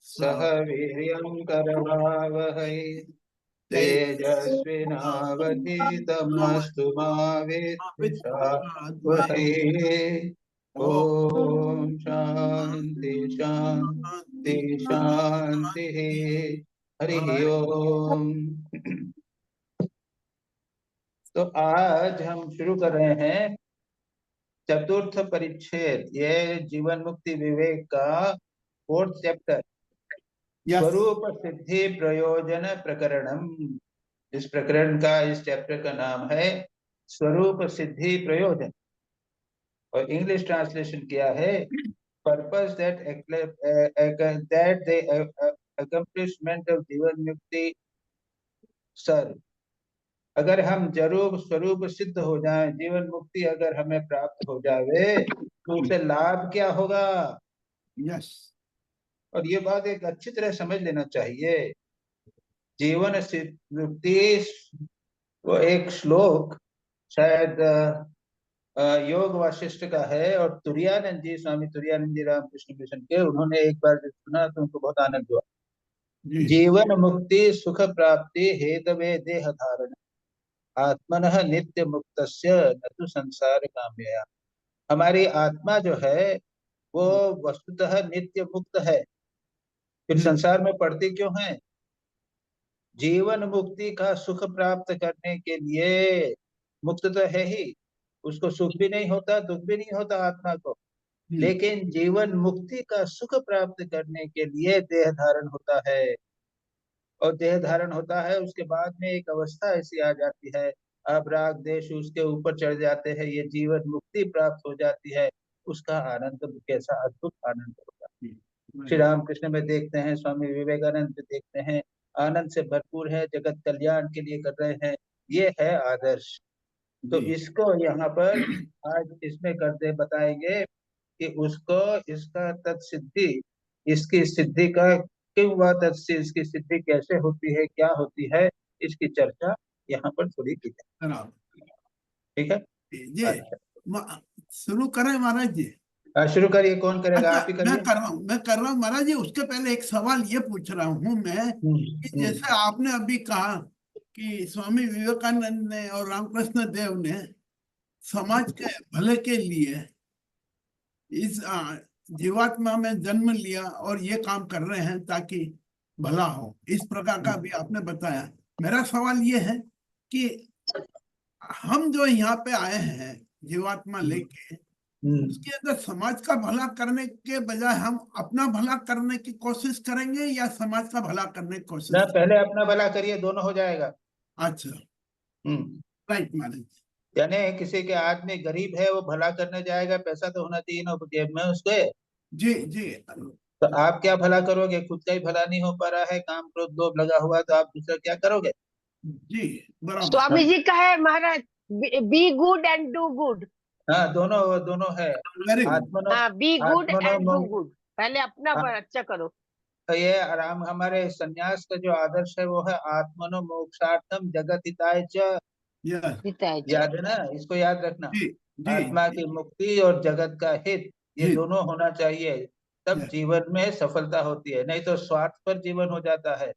सह वीर्यं करवावहै तेजस्विनावधीतमस्तु मा विद्विषावहै। ओम शांति शांति शांति। हरि ओम। तो आज हम शुरू कर रहे हैं चतुर्थ परिच्छेद, ये जीवन मुक्ति विवेक का 4th चैप्टर, स्वरूप सिद्धि प्रयोजन प्रकरणम। इस प्रकरण का, इस चैप्टर का नाम है स्वरूप सिद्धि प्रयोजन, और इंग्लिश ट्रांसलेशन किया है purpose that the accomplishment of जीवन मुक्ति सर्व। अगर हम जरूर स्वरूप सिद्ध हो जाएं, जीवन मुक्ति अगर हमें प्राप्त हो जावे, तो उसे लाभ क्या होगा? यस। और ये बात एक अच्छी तरह समझ लेना चाहिए। जीवन मुक्ति, वो एक श्लोक शायद योग वाशिष्ठ का है, और तुरानंद जी, स्वामी तुरानंद जी रामकृष्ण मिशन के, उन्होंने एक बार जब सुना तो उनको बहुत आनंद हुआ। जीवन मुक्ति सुख प्राप्ति हेतवे देह धारण, आत्मनः नित्य मुक्तस्य न तो संसार कामया। हमारी आत्मा जो है वो वस्तुतः नित्य मुक्त है, फिर संसार में पड़ती क्यों है? जीवन मुक्ति का सुख प्राप्त करने के लिए। मुक्त तो है ही, उसको सुख भी नहीं होता, दुख भी नहीं होता आत्मा को, लेकिन जीवन मुक्ति का सुख प्राप्त करने के लिए देह धारण होता है। और देह धारण होता है, उसके बाद में एक अवस्था ऐसी आ जाती है, अब राग देश उसके ऊपर चढ़ जाते हैं, ये जीवन मुक्ति प्राप्त हो जाती है। उसका आनंद कैसा अद्भुत आनंद होगा। श्री रामकृष्ण में देखते हैं, स्वामी विवेकानंद में देखते हैं, आनंद से भरपूर है, जगत कल्याण के लिए कर रहे हैं, ये है आदर्श। तो इसको यहाँ पर आज इसमें करते बताएंगे कि उसको, इसका तत्सिद्धि, इसकी सिद्धि का क्यों हुआ, तत्सिद्धि, इसकी सिद्धि कैसे होती है, क्या होती है, इसकी चर्चा यहाँ पर थोड़ी की जाए। ठीक है जी। अच्छा। शुरू करें महाराज जी? शुरू करिए। कौन करेगा? अच्छा, आप ही करिए। मैं कर रहा हूँ महाराज जी। उसके पहले एक सवाल ये पूछ रहा हूँ मैं कि जैसे आपने अभी कहा कि स्वामी विवेकानंद ने और रामकृष्ण देव ने समाज के भले के लिए इस जीवात्मा में जन्म लिया और ये काम कर रहे हैं ताकि भला हो, इस प्रकार का भी आपने बताया। मेरा सवाल ये है कि हम जो यहाँ पे आए हैं जीवात्मा लेके, उसके अंदर समाज का भला करने के बजाय हम अपना भला करने की कोशिश करेंगे या समाज का भला करने की कोशिश? पहले अपना भला करिए, दोनों हो जाएगा। अच्छा, राइट महाराज। यानी किसी के आदमी गरीब है, वो भला करने जाएगा, पैसा तो होना चाहिए ना जेब में उसके। जी जी। तो आप क्या भला करोगे? खुद का ही भला नहीं हो पा रहा है, काम क्रोध लोभ लगा हुआ, तो आप दूसरा क्या करोगे? जी बराबर। स्वामी जी का है महाराज, be good and do good. हाँ, दोनों दोनों है। हाँ, be good and do good. पहले अपना अच्छा करो। तो ये आराम, हमारे सन्यास का जो आदर्श है वो है आत्मनो मोक्षार्थम जगत हिताय च। याद है ना? इसको याद रखना। आत्मा की मुक्ति और जगत का हित, ये दोनों होना चाहिए, तब जीवन में सफलता होती है, नहीं तो स्वार्थ पर जीवन हो जाता है।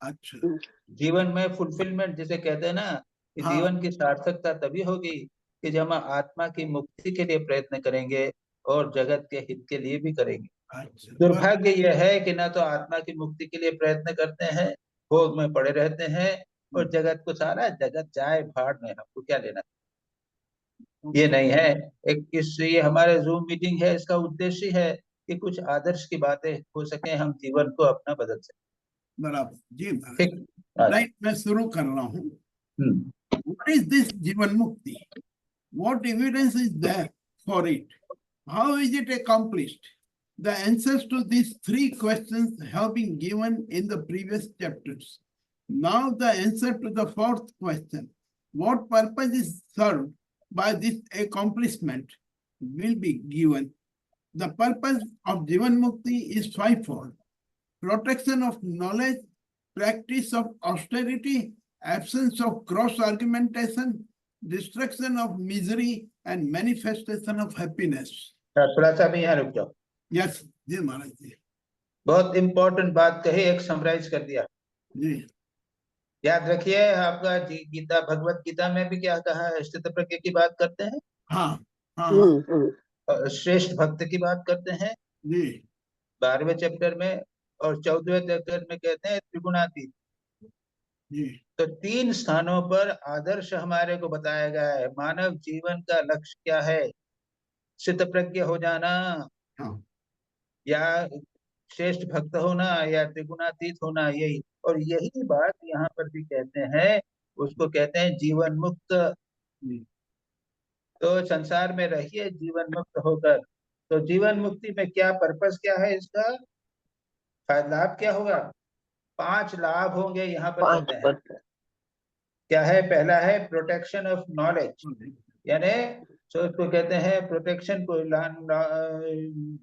अच्छा। जीवन में फुलफिलमेंट जिसे कहते हैं ना, कि जीवन की सार्थकता तभी होगी कि जब हम आत्मा की मुक्ति के लिए प्रयत्न करेंगे और जगत के हित के लिए भी करेंगे। अच्छा। दुर्भाग्य यह है कि ना तो आत्मा की मुक्ति के लिए प्रयत्न करते हैं, भोग में पड़े रहते हैं, और जगत को सारा जगत जाए भाड़ में, हमको क्या लेना। ये नहीं है। ये हमारे जूम मीटिंग है, इसका उद्देश्य है कि कुछ आदर्श की बातें हो सके, हम जीवन को अपना बदल सके। बराबर जी। राइट, मैं शुरू कर रहा हूँ। What is this जीवन मुक्ति? What evidence is there for it? How is it accomplished? The answers to these three questions have been given in the previous chapters. Now the answer to the fourth question, what purpose is served by this accomplishment, will be given. The purpose of Jivan Mukti is fivefold: protection of knowledge, practice of austerity, absence of cross-argumentation, destruction of misery, and manifestation of happiness. थोड़ा सा भी यहाँ रुक जाओ। Yes, जी महाराज जी। बहुत important बात कही, एक समराइज कर दिया जी। याद रखिए। आपका गीता, भगवत गीता में भी क्या कहा है? स्थित प्रज्ञ की बात करते हैं, हाँ हाँ हाँ श्रेष्ठ भक्त की बात करते हैं जी 12वें चैप्टर में, और 14वें चैप्टर में कहते हैं त्रिगुणातीत। जी तो 3 स्थानों पर आदर्श हमारे को बताया गया है। मानव जीवन का लक्ष्य क्या है? स्थित प्रज्ञ हो जाना, हाँ या श्रेष्ठ भक्त होना, या त्रिगुणातीत होना, यही। और यही बात यहाँ पर भी कहते हैं, उसको कहते हैं जीवन मुक्त। जी तो संसार में रहिए जीवन मुक्त होकर। तो जीवन मुक्ति में क्या पर्पस, क्या है इसका? लाभ क्या होगा? 5 लाभ होंगे यहाँ पर कहते हैं। क्या है? पहला है प्रोटेक्शन ऑफ नॉलेज, यानी तो उसको कहते हैं प्रोटेक्शन को,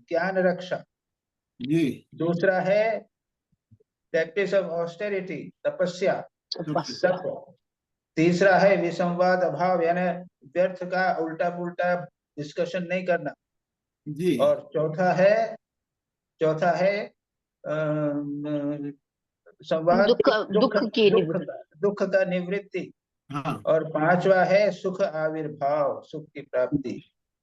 ज्ञान रक्षा। जी दूसरा है प्रैक्टिस ऑफ ऑस्टेरिटी, तपस्या, तप। तीसरा है विसंवाद अभाव, यानी व्यर्थ का उल्टा पुल्टा डिस्कशन नहीं करना। जी और चौथा है संवाद, दुख का निवृत्ति। हाँ और 5वां है सुख आविर्भाव, सुख की प्राप्ति।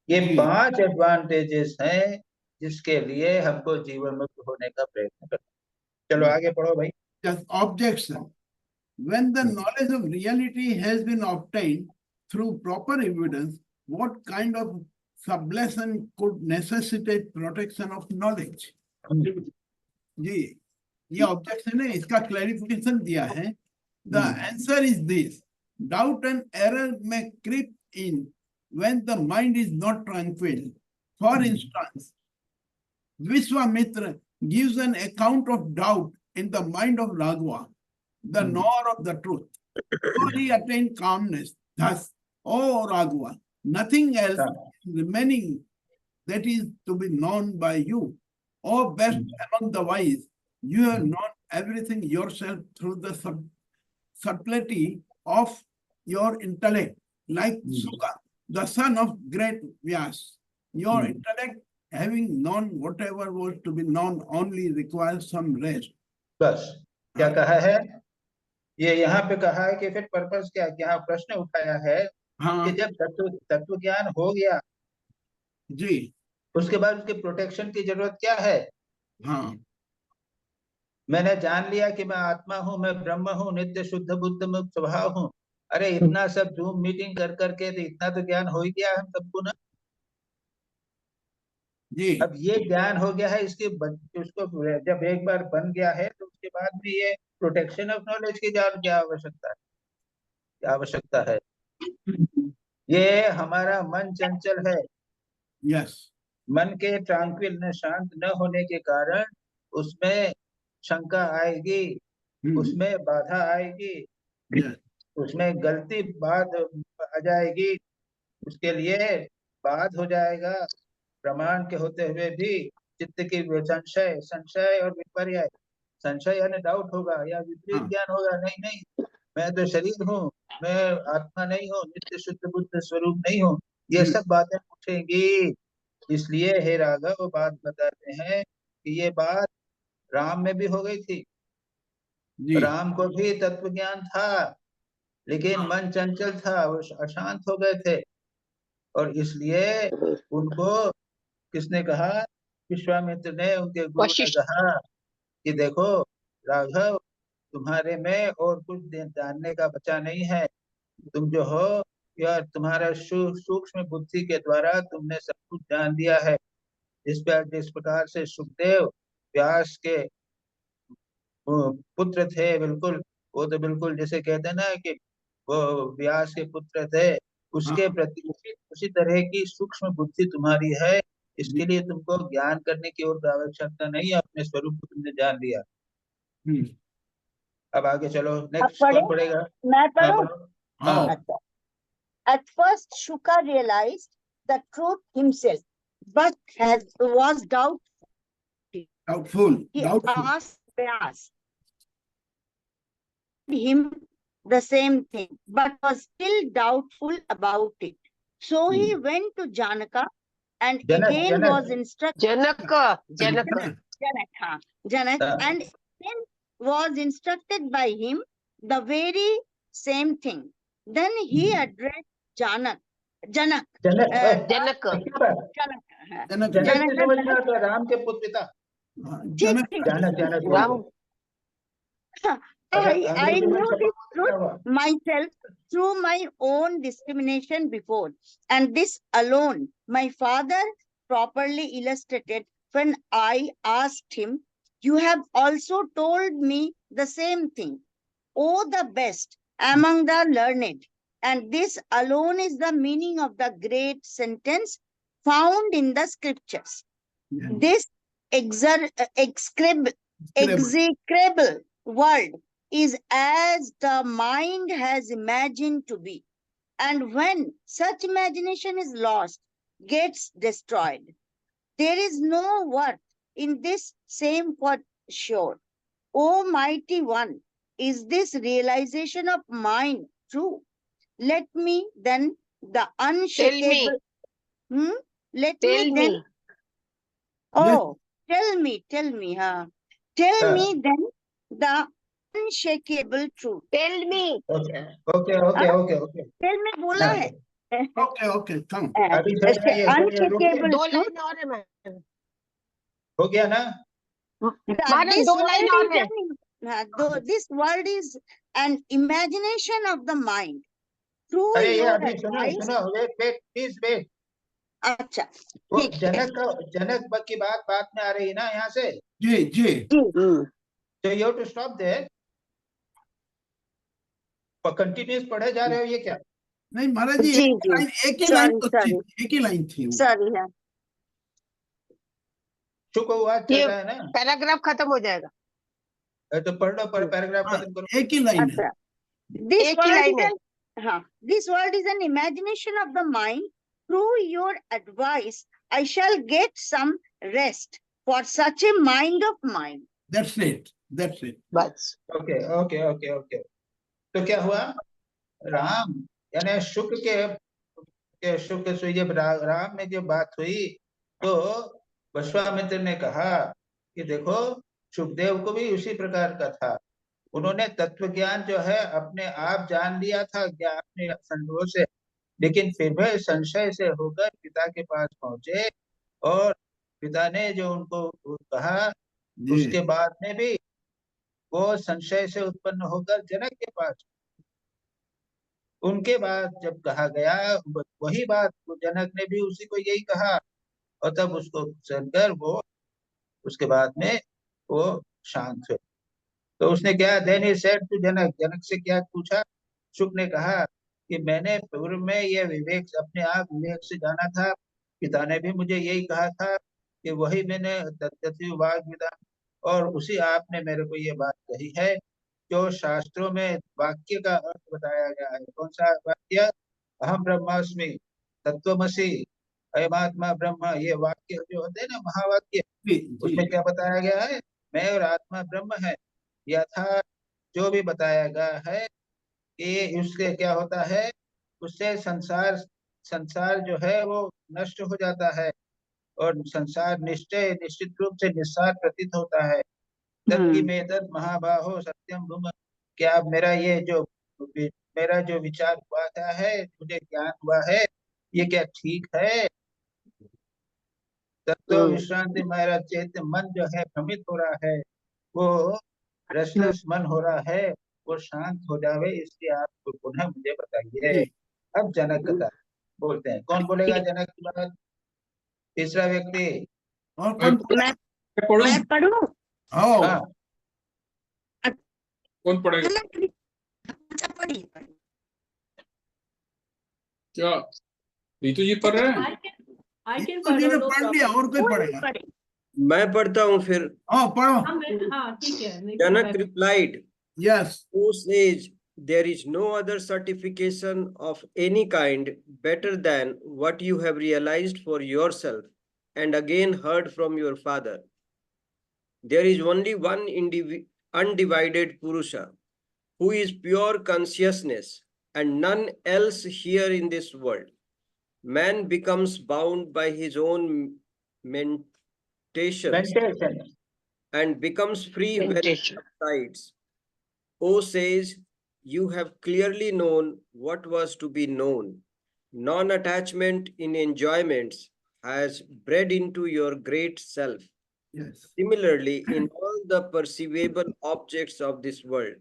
ये जी 5 एडवांटेजेस हैं जिसके लिए हमको जीवन मुक्त होने का प्रयत्न करना। चलो आगे पढ़ो भाई। just objection. When the knowledge of reality has been obtained through proper evidence, what kind of sublesson could necessitate protection of knowledge? जी, ये ऑब्जेक्शन है, इसका क्लैरिफिकेशन दिया है। The answer is this: doubt and error may creep in when the mind is not tranquil. For instance, Vishwamitra gives an account of doubt in the mind of Raghava, the knower of the truth. So he attained calmness. Thus, O Raghava, nothing else is remaining that is to be known by you. O best among the wise, you have known everything yourself through the subtlety of your intellect, like Sukha, the son of great Vyas. Your intellect, having known whatever was to be known, only requires some rest. बस क्या कहा है? ये यहाँ पे कहा है कि फिर पर्पस क्या, यहाँ प्रश्न उठाया है कि जब तत्व ज्ञान हो गया जी, उसके बाद उसके प्रोटेक्शन की जरूरत क्या है? हाँ, मैंने जान लिया कि मैं आत्मा हूँ, मैं ब्रह्म हूँ, नित्य शुद्ध बुद्ध मुक्त स्वभाव हूँ। अरे इतना सब जूम मीटिंग कर करके तो इतना तो ज्ञान हो ही गया हम सबको ना। जी, अब ये ज्ञान हो गया है, उसको जब एक बार बन गया है तो उसके बाद में ये प्रोटेक्शन ऑफ नॉलेज की क्या आवश्यकता है? ये हमारा मन चंचल है। यस, मन के ट्रांक्विल न, शांत न होने के कारण उसमें शंका आएगी, उसमें बाधा आएगी, यस, उसमें गलती बात आ जाएगी, उसके लिए बात हो जाएगा। प्रमाण के होते हुए भी चित्त की संशय और विपर्य। संशय यानी डाउट होगा, या विपरीत ज्ञान होगा, नहीं नहीं मैं तो शरीर हूँ, मैं आत्मा नहीं हूँ, नित्य शुद्ध बुद्ध स्वरूप नहीं हूँ, ये सब बातें उठेंगी। इसलिए हे राघव वो बात बताते हैं कि ये बात राम में भी हो गई थी। राम को भी तत्व ज्ञान था, लेकिन मन चंचल था, वो अशांत हो गए थे। और इसलिए उनको किसने कहा? विश्वामित्र ने, उनके गुरु ने कहा कि देखो राघव, तुम्हारे में और कुछ जानने का बचा नहीं है। तुम जो हो, या तुम्हारा सूक्ष्म बुद्धि के द्वारा तुमने सब कुछ जान दिया है। जिस प्रकार से सुखदेव व्यास के पुत्र थे, बिल्कुल वो तो बिल्कुल जैसे कहते हैं ना कि वो व्यास के पुत्र थे, उसके प्रति उसी तरह की सूक्ष्म बुद्धि तुम्हारी है। इसके लिए तुमको ज्ञान करने की और आवश्यकता नहीं है, अपने स्वरूप को तुमने जान लिया। अब आगे चलो, नेक्स्ट कौन पढ़ेगा? मैं पढ़ूं? हाँ। At first, Shuka realized the truth himself, but was doubtful. He asked Vyas him the same thing, but was still doubtful about it. So he went to Janaka and again was instructed. Janak, and then was instructed by him the very same thing. Then he addressed Janak. जनक जनक जनक जनक से समझ में आता है, राम के पुत्र पिता जनक जनक Janak Ram I knew this truth myself through my own discrimination before, and this alone my father properly illustrated when I asked him, "You have also told me the same thing, O the best among the learned," and this alone is the meaning of the great sentence found in the scriptures. This execrable world is as the mind has imagined to be, and when such imagination is lost, gets destroyed. There is no worth in this same for sure. O mighty one, is this realization of mine true? Let me then the unshakable. Let tell me then. me Oh, tell me, huh? Tell me then the unshakable truth. tell me okay okay okay okay Tell me बोला है. Okay, come. अभी सुनिए Unshakable दो truth. Line और है मैं हो गया ना महाराज This दो world लाइन और है this world is an imagination of the mind. Through अरे ये your अभी सुनो advice. सुनो वेट प्लीज वेट अच्छा, वो ठीक है. जनक की बात में आ रही है ना यहाँ से जी तो you to stop their continuous पढ़े जा रहे हो ये क्या नहीं महाराज जी एक ही लाइन थी सॉरी है. शुक हुआ चल रहा है ना पैराग्राफ खत्म हो जाएगा तो पढ़ लो पैराग्राफ खत्म करो एक ही लाइन है. This world is an imagination of the mind. Through your advice, I shall get some rest for such a mind of mine. That's it. बस ओके तो क्या हुआ राम यानी शुक के शुक से जब राम में जब बात हुई तो विश्वामित्र ने कहा कि देखो सुखदेव को भी उसी प्रकार का था उन्होंने तत्व ज्ञान जो है अपने आप जान लिया था अपने संदेह से लेकिन फिर भी संशय से होकर पिता के पास पहुंचे और पिता ने जो उनको कहा उसके बाद में भी वो संशय से उत्पन्न होकर जनक के पास उनके बाद जब कहा गया वही बात जनक ने भी उसी को यही कहा और तब उसको सुनकर वो उसके बाद में वो शांत हुए तो उसने क्या देन ही सेड टू जनक से क्या पूछा शुक ने कहा कि मैंने पूर्व में ये विवेक अपने आप विवेक से जाना था पिता ने भी मुझे यही कहा था कि वही मैंने वाग विधान और उसी आपने मेरे को ये बात कही है जो शास्त्रों में वाक्य का अर्थ बताया गया है कौन सा वाक्य अहम ब्रह्मास्मि तत्वमसि अयमात्मा ब्रह्म ये वाक्य जो होते हैं ना महावाक्य उसमें क्या बताया गया है मैं और आत्मा ब्रह्म है यथा जो भी बताया गया है कि उससे क्या होता है उससे संसार जो है वो नष्ट हो जाता है और संसार निश्चित रूप से निस्सार प्रतीत होता है तत्की में तत् महाबाहो सत्यम भूम क्या मेरा जो विचार हुआ है मुझे ज्ञान हुआ है ये क्या ठीक है तत्व विश्रांति मेरा चैत्य मन जो है भ्रमित हो रहा है वो रेस्टलेस मन हो रहा है वो शांत हो जावे इसलिए आप पुनः मुझे बताइए अब जनक का बोलते हैं कौन बोलेगा जनक की बात तीसरा व्यक्ति और कौन मैं पढ़ूं कौन पढ़ेगा क्या रीतू जी पढ़ रहे हैं पढ़ लिया और कोई पढ़ेगा मैं पढ़ता हूँ फिर पढ़ो ठीक है जनक replied yes who says there is no other certification of any kind better than what you have realized for yourself and again heard from your father. There is only one undivided Purusha who is pure consciousness and none else here in this world. Man becomes bound by his own mentation and becomes free when it Meditation. subsides. O says, you have clearly known what was to be known. Non-attachment in enjoyments has bred into your great self. Yes. Similarly, in all the perceivable objects of this world,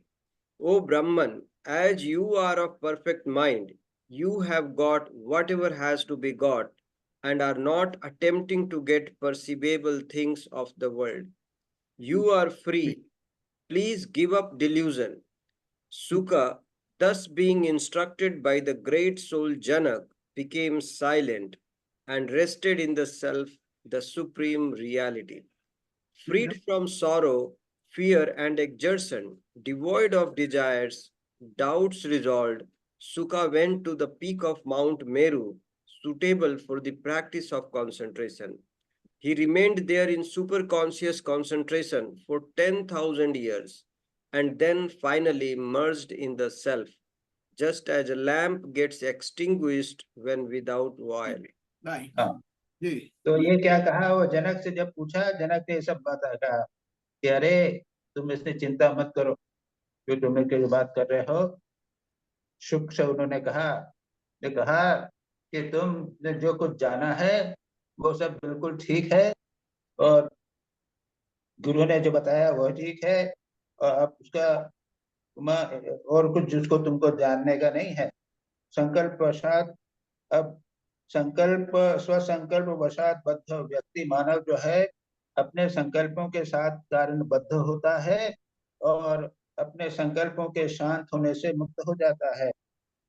O Brahman, as you are of perfect mind, you have got whatever has to be got and are not attempting to get perceivable things of the world. You are free. Please give up delusion. Sukha, thus being instructed by the great soul Janak, became silent and rested in the self, the supreme reality. Freed from sorrow, fear, and exertion, devoid of desires, doubts resolved, Sukha went to the peak of Mount Meru, suitable for the practice of concentration. He remained there in superconscious concentration for 10,000 years and then finally merged in the self, just as a lamp gets extinguished when without oil. Right. हाँ जी. तो ये क्या कहा, वो जनक से जब पूछा, जनक ने ये सब बात कहा कि अरे तुम इससे चिंता मत करो जो तुम के बात कर रहे हो। शुक से उन्होंने कहा कि तुमने जो कुछ जाना है वो सब बिल्कुल ठीक है और गुरु ने जो बताया वो ठीक है, और अब उसका और कुछ जिसको तुमको जानने का नहीं है। संकल्प वशात, अब स्वसंकल्प वशात बद्ध व्यक्ति मानव जो है अपने संकल्पों के साथ कारणबद्ध होता है और अपने संकल्पों के शांत होने से मुक्त हो जाता है।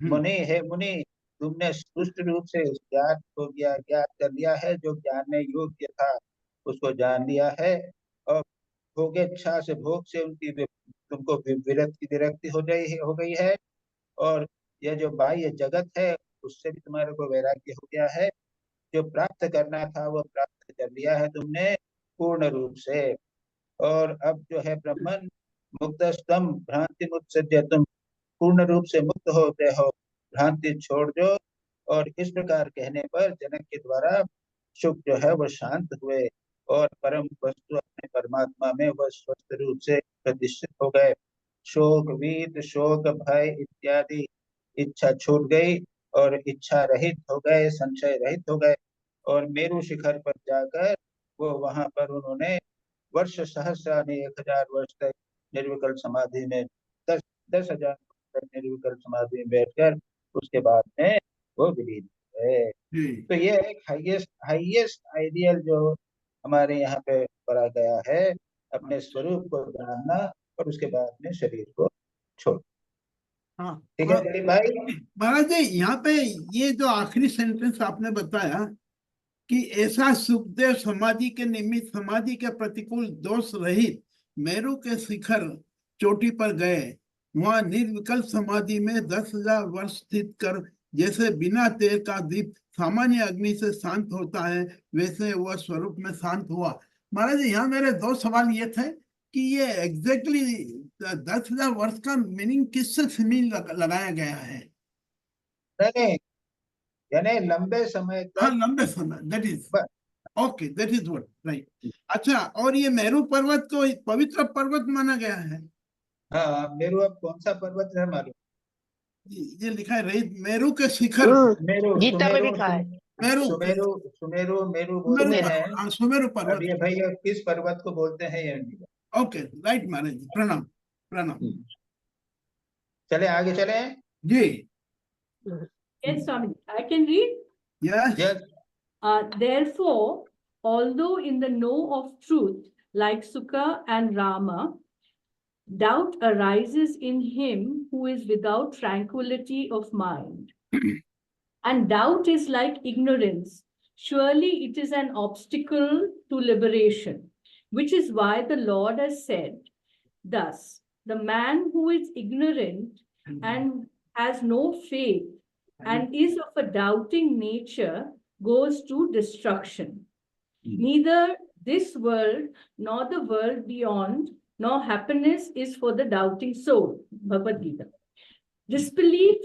मुनि है मुनि, तुमने स्पष्ट रूप से ज्ञात कर लिया है, जो जानने योग्य था उसको जान लिया है, और भोगेच्छा से भोग से उनकी तुमको विरक्ति हो गई है, और यह जो बाह्य जगत है उससे भी तुम्हारे को वैराग्य हो गया है। जो प्राप्त करना था वो प्राप्त कर लिया है तुमने पूर्ण रूप से, और अब जो है ब्रह्मन मुक्तस्तम भ्रांति मुत्सज्य, तुम पूर्ण रूप से मुक्त होते हो, भ्रांति छोड़ दो। और इस प्रकार कहने पर जनक के द्वारा शुक जो है वो शांत हुए और परम वस्तु अपने परमात्मा में वह स्वस्थ रूप से प्रतिष्ठित हो गए। शोक वीत, शोक भय इत्यादि इच्छा छूट गई और इच्छा रहित हो गए, संशय रहित हो गए, और मेरु शिखर पर जाकर वो वहां पर उन्होंने वर्ष सहस्रानि 1000 वर्ष तक निर्विकल्प समाधि में 10,000 वर्ष तक निर्विकल्प समाधि में बैठकर उसके बाद में वो विलीन हुए। तो ये एक हाईएस्ट आइडियल जो हमारे यहाँ पे पढ़ा गया है, अपने स्वरूप को जानना और उसके बाद में शरीर को छोड़। हाँ ठीक है दिलीप भाई। महाराज जी, यहाँ पे ये जो आखिरी सेंटेंस आपने बताया कि ऐसा सुखदेव समाधि के निमित्त समाधि के प्रतिकूल दोष रहित मेरू के शिखर चोटी पर गए, वहां निर्विकल्प समाधि में 10,000 वर्ष स्थित कर जैसे बिना तेल का दीप सामान्य अग्नि से शांत होता है, वैसे वह स्वरूप में शांत हुआ। महाराज जी, यहाँ मेरे दो सवाल ये थे कि ये एग्जैक्टली 10,000 वर्ष का मीनिंग किससे सिमिल लगाया गया है? नहीं, यानी लंबे समय तक। हाँ, लंबे समय, that is okay, that is what, right. अच्छा, और ये मेरू पर्वत को पवित्र पर्वत माना गया है? हाँ, मेरू अब कौन सा पर्वत है मालूम? ये लिखा है रही मेरू के शिखर। मेरू, गीता में लिखा है मेरू, सुमेरु बोलते हैं। सुमेरु पर्वत। अब ये भैया किस पर्वत को बोलते हैं ये नहीं। ओके, राइट महाराज जी, प्रणाम प्रणाम। चले आगे चले जी। Yes, Swami, I can read. Yes. Yes. Therefore, although in the know of truth, like Sukha and Rama, doubt arises in him who is without tranquility of mind. And doubt is like ignorance. Surely it is an obstacle to liberation, which is why the Lord has said, thus, the man who is ignorant and has no faith and is of a doubting nature goes to destruction. Neither this world nor the world beyond nor happiness is for the doubting soul. Bhagavad Gita. Disbelief,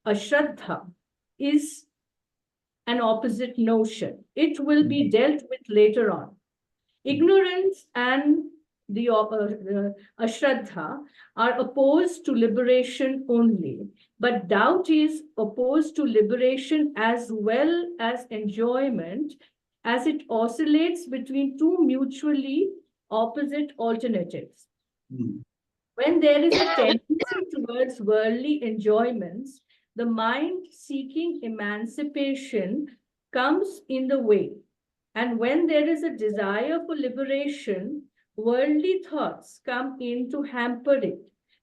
ashraddha, is an opposite notion. It will be dealt with later on. Ignorance and the ashraddha, are opposed to liberation only, but doubt is opposed to liberation as well as enjoyment, as it oscillates between two mutually opposite alternatives. When there is a tendency towards worldly enjoyments, the mind seeking emancipation comes in the way. And when there is a desire for liberation, worldly thoughts come in to hamper it.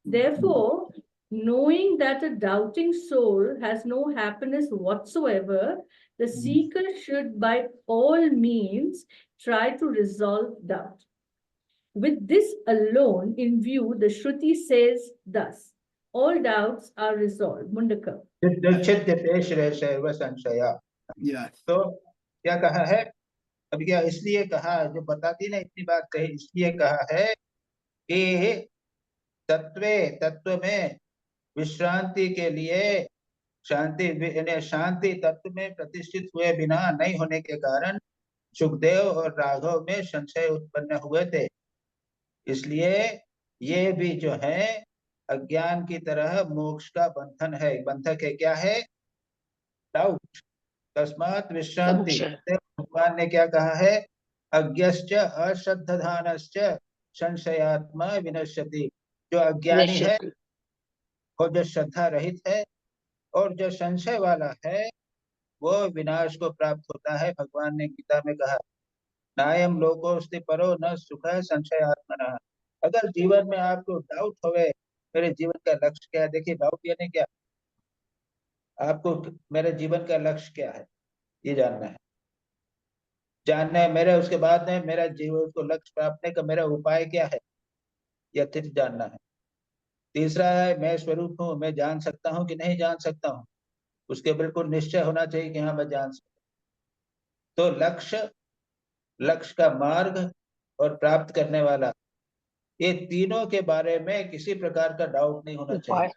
Therefore, knowing that a doubting soul has no happiness whatsoever, the seeker should by all means try to resolve doubt. With this alone in view, the Shruti says thus, all doubts are resolved. Mundaka. Yes. तो क्या कहा है? अब क्या इसलिए कहा, जो बताती ने इतनी बात कही, इसलिए कहा है कि तत्व में विश्रांति के लिए शांति तत्व में प्रतिष्ठित हुए बिना नहीं होने के कारण सुखदेव और राघव में संशय उत्पन्न हुए थे। इसलिए ये भी जो है अज्ञान की तरह मोक्ष का बंधन है। बंधक है, क्या है? डाउट। तस्मात् विश्रांति। भगवान ने क्या कहा है? अज्ञश्च अश्रद्धानश्च संशयात्मा विनश्यति। जो अज्ञानी है, और जो श्रद्धा रहित है, और जो संशय वाला है, वो विनाश को प्राप्त होता है। भगवान ने गीता में कहा, नायम लोकोस्ति परो न सुख संशयात्मनः। अगर जीवन में आपको डाउट होवे मेरे जीवन का लक्ष्य क्या है, देखिए डाउट यानी क्या, आपको मेरे जीवन का लक्ष्य क्या है ये जानना है, मेरे उसके बाद में मेरा जीवन को लक्ष्य प्राप्त का मेरा उपाय क्या है, यह जानना है। तीसरा है, मैं स्वरूप हूँ, मैं जान सकता हूँ कि नहीं जान सकता हूँ, उसके बिल्कुल निश्चय होना चाहिए कि हाँ मैं जान सकता। तो लक्ष्य का मार्ग और प्राप्त करने वाला, ये तीनों के बारे में किसी प्रकार का डाउट नहीं होना चाहिए।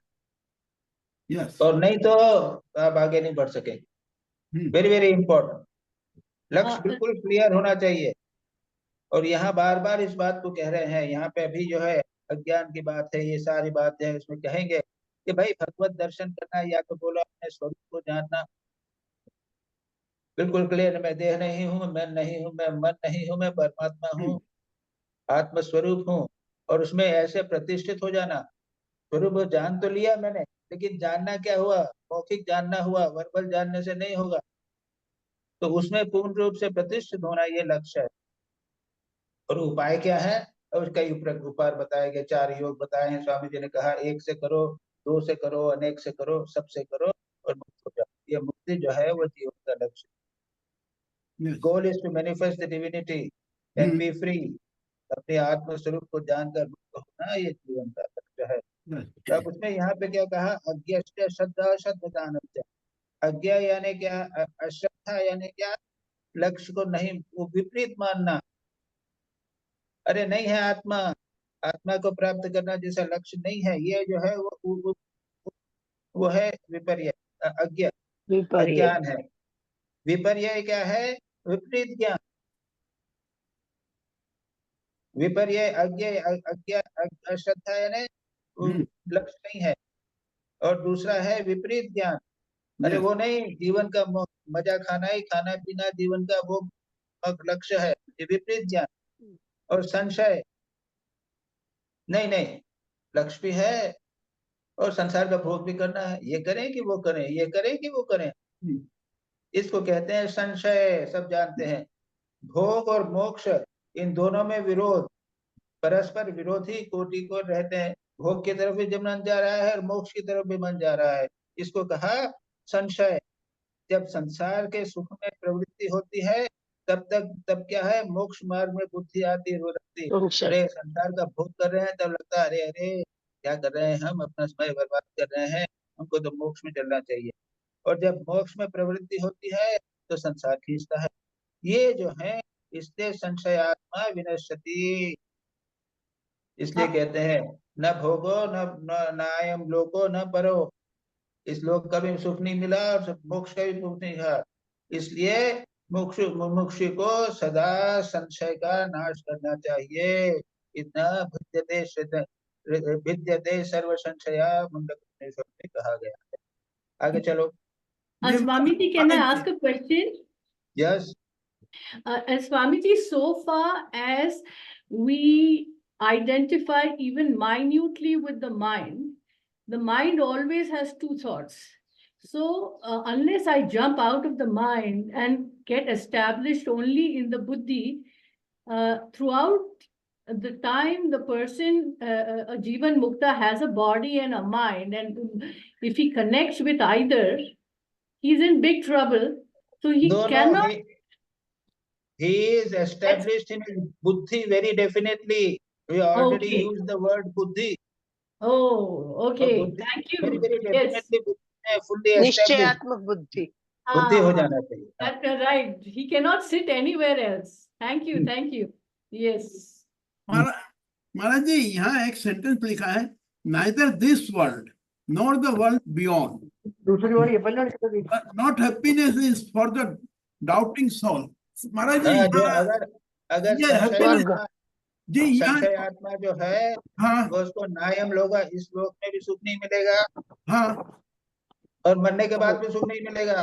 Yes. और नहीं तो आप आगे नहीं बढ़ सकेंगे। वेरी वेरी इंपॉर्टेंट, लक्ष्य बिल्कुल क्लियर होना चाहिए। और यहाँ बार बार इस बात को कह रहे हैं, यहाँ पे अभी जो है अज्ञान की बात है, ये सारी बात है, इसमें कहेंगे कि भाई भगवत दर्शन करना, या तो बोलो अपने स्वरूप को जानना बिल्कुल क्लियर, मैं देह नहीं हूँ, मैं नहीं हूँ, मैं मन नहीं हूँ, मैं परमात्मा हूँ, आत्म स्वरूप हूँ, और उसमें ऐसे प्रतिष्ठित हो जाना। स्वरूप जान तो लिया मैंने, लेकिन जानना क्या हुआ? मौखिक जानना हुआ, वर्बल जानने से नहीं होगा। तो उसमें पूर्ण रूप से प्रतिष्ठित होना, ये लक्ष्य है। और उपाय क्या है? और कई उपाय बताए गए, 4 योग बताए हैं। स्वामी जी ने कहा, 1 से करो, 2 से करो, अनेक से करो, सबसे करो और मुक्त हो जाओ। ये मुक्ति जो है वो जीवन का लक्ष्य। Goal is to manifest the divinity and be free. अपने आत्म स्वरूप को जानकर मुक्त होना, ये जीवन का लक्ष्य है। तो अब उसमें यहाँ पे क्या कहा? अज्ञश्च श्रद्धा श्रद्धानश्च। अज्ञा यानी क्या? अश्रद्धा यानी क्या? लक्ष्य को नहीं, वो विपरीत मानना। अरे नहीं है आत्मा, आत्मा को प्राप्त करना जैसा लक्ष्य नहीं है, ये जो है वो है विपर्य, अज्ञान है। विपर्य क्या है? विपरीत ज्ञान। विपर्य अश्रद्धा यानी लक्ष्य नहीं है, और दूसरा है विपरीत ज्ञान। अरे वो नहीं, जीवन का मजा खाना ही, खाना पीना जीवन का वो लक्ष्य है, ये विपरीत ज्ञान। और संशय, नहीं लक्ष्य भी है और संसार का भोग भी करना है, ये करें कि वो करें, ये करें कि वो करें, इसको कहते हैं संशय। सब जानते हैं भोग और मोक्ष, इन दोनों में विरोध, परस्पर विरोधी कोटि को रहते हैं। भोग की तरफ भी मन जा रहा है और मोक्ष की तरफ भी मन जा रहा है, इसको कहा संशय। जब संसार के सुख में प्रवृत्ति होती है, तब क्या है? मोक्ष मार्ग में बुद्धि आती है, वो रखती है। अरे संसार का भोग कर रहे हैं, तब लगता है अरे क्या कर रहे हैं हम, अपना समय बर्बाद कर रहे हैं, हमको तो मोक्ष में चलना चाहिए। और जब मोक्ष में प्रवृत्ति होती है तो संसार खींचता है। ये जो है, इसलिए संशयात्मा विनश्यति। इसलिए कहते हैं न भोगो न नायम लोको न परो। इस लोक का भी सुख नहीं मिला और मोक्ष का भी सुख नहीं था। इसलिए मुमुक्षु को सदा संशय का नाश करना चाहिए। इतना भिद्यते सर्व संशया मुंडकोपनिषद में कहा गया है। आगे चलो। Swamiji, can I ask a question? Yes. Swamiji, so far as we identify even minutely with the mind always has two thoughts. So unless I jump out of the mind and get established only in the buddhi, throughout the time the person, a Jivan Mukta, has a body and a mind, and if he connects with either, he's in big trouble. So he cannot. He is established in his buddhi very definitely. We already Okay. used the word buddhi. Oh, okay. बुद्धि Thank you. very very Yes. definitely बुद्धि में fully established निश्चयात्मक बुद्धि। बुद्धि हो Ah, जाना चाहिए। that's right. He cannot sit anywhere else. Thank you. Thank you. Yes. महाराज जी, यहाँ एक सेंटेंस लिखा है, neither this world nor the world beyond. Not happiness is for the doubting soul. महाराज जी, जो यहाँ अगर ये happiness संशयात्मा जी यहाँ संशयात्मा जो है हाँ वो उसको नायम लोगा, इस लोक में भी सुख नहीं मिलेगा हाँ और मरने के बाद भी सुख नहीं मिलेगा।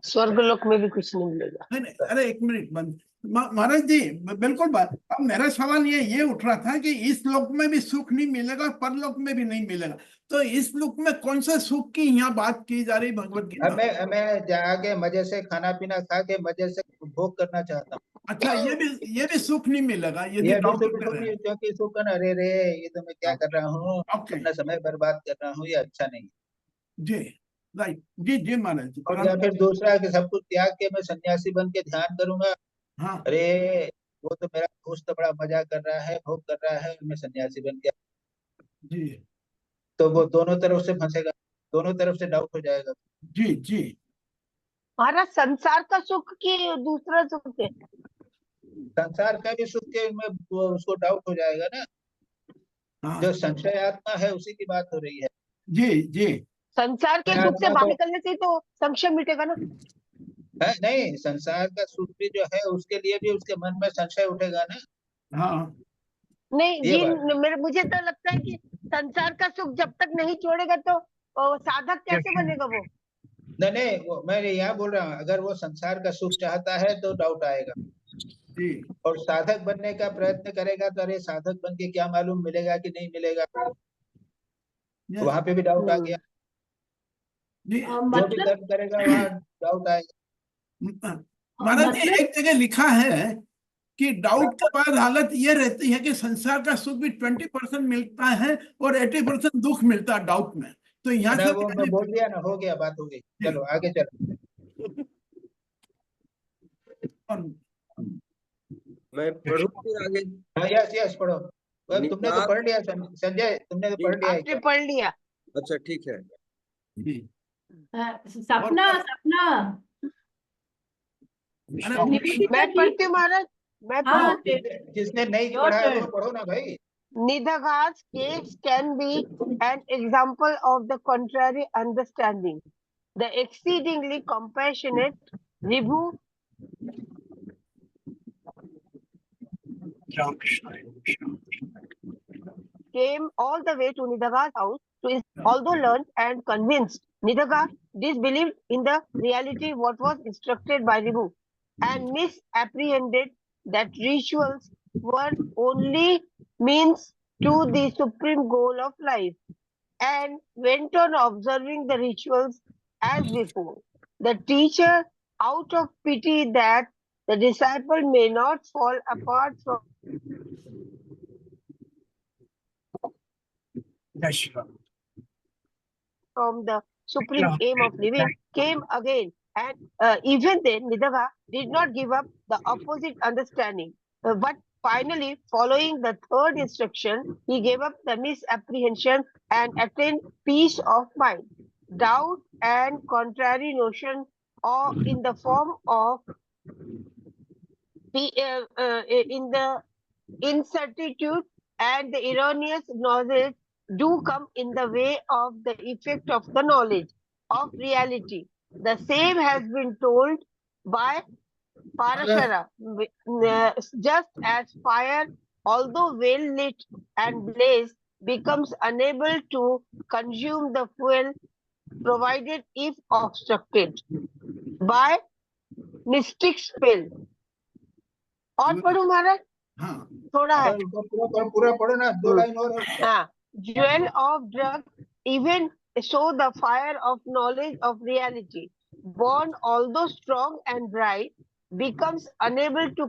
स्वर्गलोक में भी कुछ नहीं मिलेगा। नहीं, अरे एक मिनट बंद। महाराज जी बिल्कुल बात। अब मेरा सवाल ये उठ रहा था कि इस लोक में भी सुख नहीं मिलेगा, परलोक में भी नहीं मिलेगा, तो इस लोक में कौन सा सुख की यहाँ बात की जा रही भगवत गीता? हमें जाके मजे से खाना पीना खा के मजे से भोग करना चाहता हूँ। अच्छा, ये भी सुख नहीं मिलेगा, ये भी सुख नहीं, क्योंकि सुख करना, अरे रे ये तो मैं क्या कर रहा हूँ, अपना समय बर्बाद कर रहा हूँ, ये अच्छा नहीं जी। राइट जी महाराज जी। और या फिर दूसरा कि सब कुछ त्याग के मैं सन्यासी बन के ध्यान करूंगा। हाँ अरे वो तो मेरा दोस्त तो बड़ा मजा कर रहा है, भोग कर रहा है, मैं सन्यासी बन गया जी, तो वो दोनों तरफ से फंसेगा, दोनों तरफ से डाउट हो जाएगा। जी जी। हमारा संसार का सुख की दूसरा सुख है, संसार का भी सुख के में उसको डाउट हो जाएगा ना। हाँ जो संशयात्मा है उसी की बात हो रही है। जी जी। संसार के सुख से बाहर निकलने से ही तो संशय मिटेगा ना। नहीं, संसार का सुख भी जो है उसके लिए भी उसके मन में संशय उठेगा ना। हाँ नहीं जी, मुझे तो लगता है कि संसार का सुख जब तक नहीं छोड़ेगा तो साधक कैसे बनेगा वो। नहीं वो मैं यहाँ बोल रहा हूँ, अगर वो संसार का सुख चाहता है तो डाउट आएगा जी। और साधक बनने का प्रयत्न करेगा तो अरे साधक बन के क्या मालूम मिलेगा कि नहीं मिलेगा, तो वहां पे भी डाउट आ गया। जो भी कर्म करेगा वहाँ डाउट आएगा। महाराज जी एक जगह लिखा है कि डाउट के बाद हालत ये रहती है कि संसार का सुख भी 20% मिलता है और 80% दुख मिलता है डाउट में। तो यहाँ से वो मैं बोल दिया ना, हो गया, बात हो गई। चलो आगे चलो। मैं पढ़ूं फिर आगे? यस पढ़ो। तुमने तो पढ़ लिया संजय, तुमने तो पढ़ लिया। आपने पढ़ लिया? अच्छा ठीक है। सपना मैं पढ़ती हूँ महाराज, मैं पढ़ूं? जिसने नहीं पढ़ा है वो पढ़ो ना भाई। Nidaga's case can be an example of the contrary understanding. The exceedingly compassionate Vibhu came all the way to Nidaga's house to, although learned and convinced, Nidaga disbelieved in the reality what was instructed by Vibhu and misapprehended that rituals were only means to the supreme goal of life and went on observing the rituals as before. The teacher, out of pity that the disciple may not fall apart from the supreme aim of living, came again. And even then, Nidaga did not give up the opposite understanding. But finally, following the third instruction, he gave up the misapprehension and attained peace of mind. Doubt and contrary notion or in the form of in the incertitude and the erroneous knowledge do come in the way of the effect of the knowledge of reality. The same has been told by Parashara, just as fire although well lit and blazed, becomes unable to consume the fuel provided if obstructed by mystic spell. और पढ़ो महाराज हाँ, थोड़ा है पूरा पढ़ो ना, 2 line और है उसका। हाँ, jewel of drug even show the fire of knowledge of reality, born although strong and bright, becomes unable to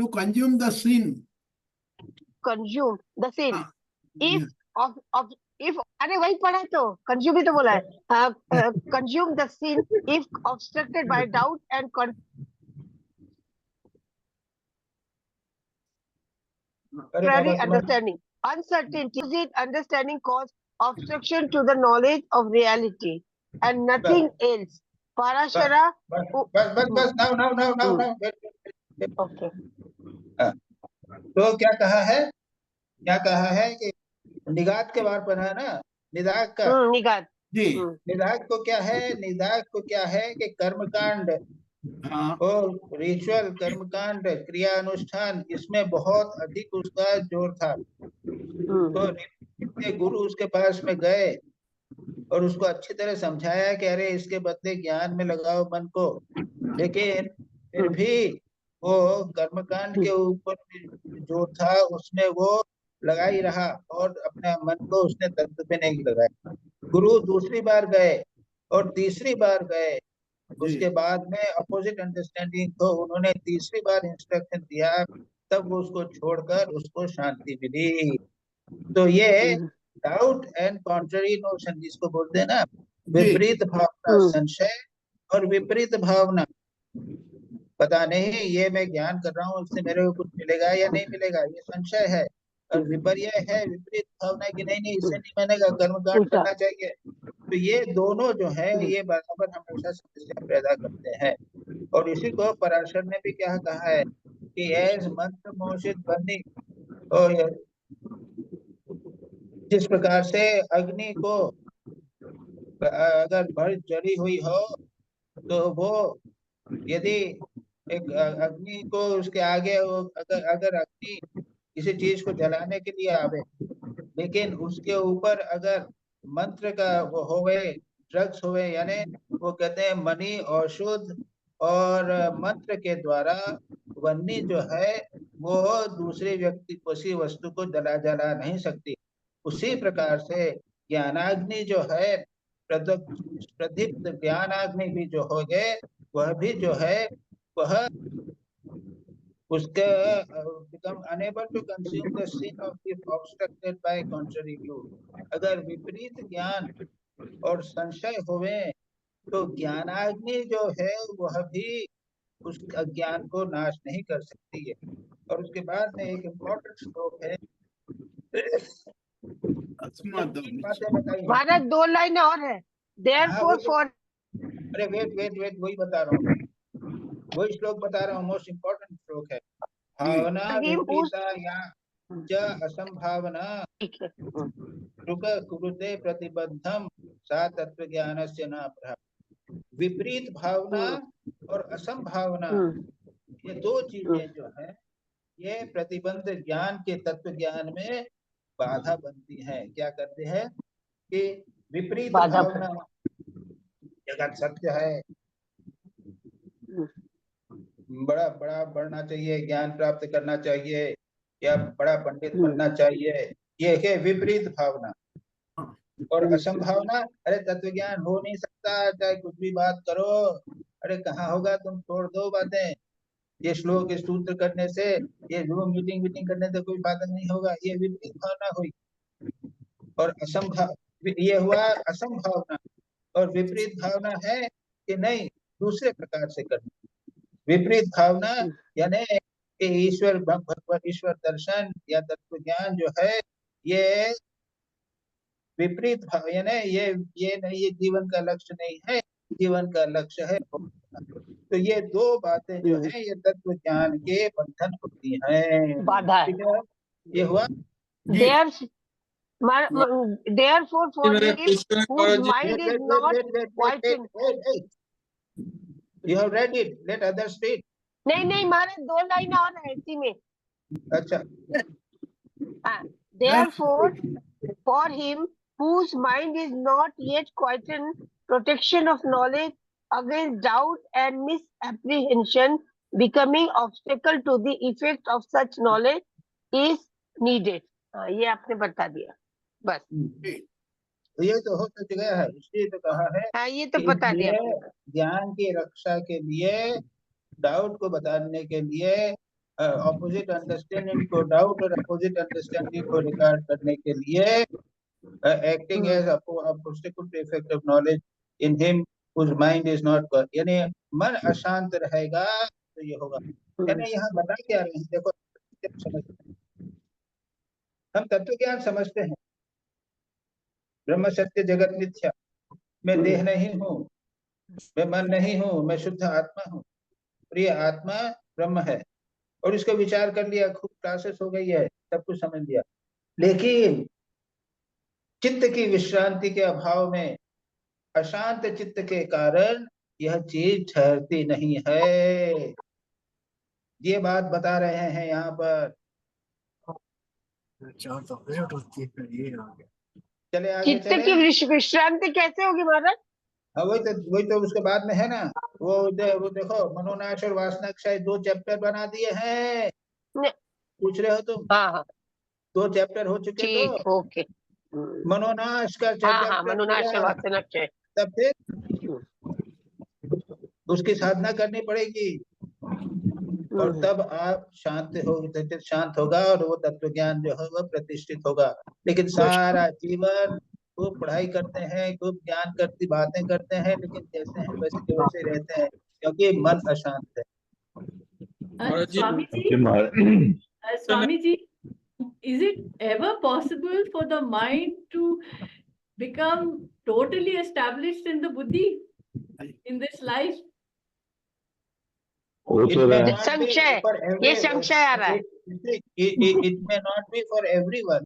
consume the sin. Consume the sin. हाँ, If if अरे वही पढ़ा तो consume ही तो बोला है consume the sin if obstructed by doubt and contrary understanding. Uncertainty is understanding cause obstruction to the knowledge of reality and nothing else. Parashara. बस now. Okay. तो क्या कहा है कि निगात के बारे पढ़ा है ना, निदाक का निगात जी, निदाक को क्या है कि कर्मकांड और रिचुअल कर्मकांड क्रिया अनुष्ठान इसमें बहुत अधिक उसका जोर था। तो गुरु उसके पास में गए और उसको अच्छी तरह समझाया कि अरे इसके बदले ज्ञान में लगाओ मन को, लेकिन फिर भी वो कर्मकांड के ऊपर जो था उसमें वो लगा ही रहा और अपने मन को उसने तत्व पे नहीं लगाया। गुरु दूसरी बार गए और तीसरी बार गए, उसके बाद में अपोजिट अंडरस्टैंडिंग को उन्होंने तीसरी बार इंस्ट्रक्शन दिया, तब वो उसको छोड़कर उसको शांति मिली। तो ये डाउट एंड कॉन्ट्ररी नोशन जिसको बोलते हैं ना, विपरीत भावना, संशय और विपरीत भावना, पता नहीं ये मैं ज्ञान कर रहा हूँ इससे मेरे को कुछ मिलेगा या नहीं मिलेगा, ये संशय है। और विपर्य है विपरीत भावना की नहीं इससे नहीं बनेगा, कर्मकांड करना चाहिए। तो ये दोनों जो है ये बराबर हमेशा समस्या पैदा करते हैं। और इसी को पराशर ने भी क्या कहा है कि एज मंत्र मोहित बनी, और जिस प्रकार से अग्नि को अगर भर जली हुई हो तो वो यदि एक अग्नि को उसके आगे अगर अग्नि किसी चीज को जलाने के लिए आवे, लेकिन उसके ऊपर अगर मंत्र का वो होवे, ड्रग्स होवे, यानी वो कहते हैं मनी औषध और मंत्र के द्वारा वन्नी जो है वो दूसरे व्यक्ति किसी वस्तु को जला नहीं सकती। उसी प्रकार से ज्ञानाग्नि जो है, प्रदीप्त ज्ञानाग्नि भी जो हो गए, वह भी जो है वह उसके become unable to consume the sin of if obstructed by contrary view। अगर विपरीत ज्ञान और संशय होवे तो ज्ञानाग्नि जो है वह भी उस अज्ञान को नाश नहीं कर सकती है। और उसके बाद में एक इम्पोर्टेंट श्लोक है, भारत 2 लाइन और है, therefore for अरे वेट वही बता रहा हूँ, वही श्लोक बता रहा हूँ, मोस्ट इम्पोर्टेंट श्लोक है। भावना विपरीता या च असंभावना रुक कुरुते प्रतिबद्धम सा तत्व ज्ञानस्य न अपराध। विपरीत भावना और असंभावना ये दो चीजें जो है ये प्रतिबंध ज्ञान के तत्व ज्ञान में बाधा बनती है। क्या करते हैं कि विपरीत भावना, जगत सत्य है, बड़ा बढ़ना चाहिए, ज्ञान प्राप्त करना चाहिए या बड़ा पंडित बनना चाहिए, ये है विपरीत भावना। और असंभावना, अरे तत्व ज्ञान हो नहीं सकता, चाहे कुछ भी बात करो, अरे कहाँ होगा, तुम छोड़ दो बातें, ये श्लोक सूत्र करने से, ये जूम मीटिंग करने से कोई फायदा नहीं होगा, ये विपरीत भावना हुई। और ये हुआ असंभावना। और विपरीत भावना है कि नहीं दूसरे प्रकार से करना। विपरीत भावना यानी ईश्वर भगवत ईश्वर दर्शन या तत्व ज्ञान जो है ये विपरीत भाव, यानी ये नहीं, ये जीवन का लक्ष्य नहीं है, जीवन का लक्ष्य है। तो ये दो बातें जो है ये तत्व ज्ञान के बंधन होती हैं, बाधा है। ये हुआ therefore for him whose mind is not quite you have read it, let others speak। नहीं नहीं महाराज, 2 लाइन और है इसी में। अच्छा, Therefore, for him whose mind is not yet quietened, protection of knowledge against doubt and misapprehension, becoming obstacle to the effect of such knowledge, is needed. ये आपने बता दिया बस। तो ये तो हो तो गया है, इसलिए तो कहा है। हाँ, ये तो बता दिया इसलिए ज्ञान की रक्षा के लिए, डाउट को बताने के लिए, ऑपोजिट अंडरस्टैंडिंग को, डाउट और अपोजिट अंडरस्टैंडिंग को रिकॉर्ड करने के लिए, acting as obstacle to effect of knowledge in him whose mind is not, यानी मन अशांत रहेगा तो ये होगा। यानी यहाँ बता क्या रहे हैं, देखो समझते हैं, हम तत्व ज्ञान समझते हैं, ब्रह्म सत्य जगत मिथ्या, मैं देह नहीं हूँ, मैं मन नहीं हूँ, मैं शुद्ध आत्मा हूँ, और ये आत्मा ब्रह्म है, और इसको विचार कर लिया, खूब क्लासेस हो गई है, सब कुछ समझ लिया। लेकिन चित्त की विश्रांति के अभाव में, अशांत चित्त के कारण यह चीज ठहरती नहीं है। ये बात बता रहे हैं यहाँ पर। चले आगे चित्त की विश्रांति कैसे होगी महाराज? हाँ, वही तो उसके बाद में है ना, वो देखो, मनोनाश और वासना क्षय 2 चैप्टर बना दिए हैं। पूछ रहे हो तुम? हाँ, 2 चैप्टर हो चुके। ठीक, ओके। मनोनाश का हाँ, मनोनाश और वासना क्षय। तब फिर उसकी साधना करनी पड़ेगी, और तब आप शांत होगी, शांत होगा, और वो तत्व ज्ञान जो है वो प्रतिष्ठित होगा। लेकिन सारा जीवन खूब पढ़ाई करते हैं, खूब ज्ञान करती बातें करते हैं, लेकिन जैसे हैं वैसे के वैसे रहते हैं, क्योंकि मन अशांत है। Swami ji, is it ever possible for the mind to become totally established in the buddhi in this life? संशय, ये संशय आ रहा है। It may not be for everyone,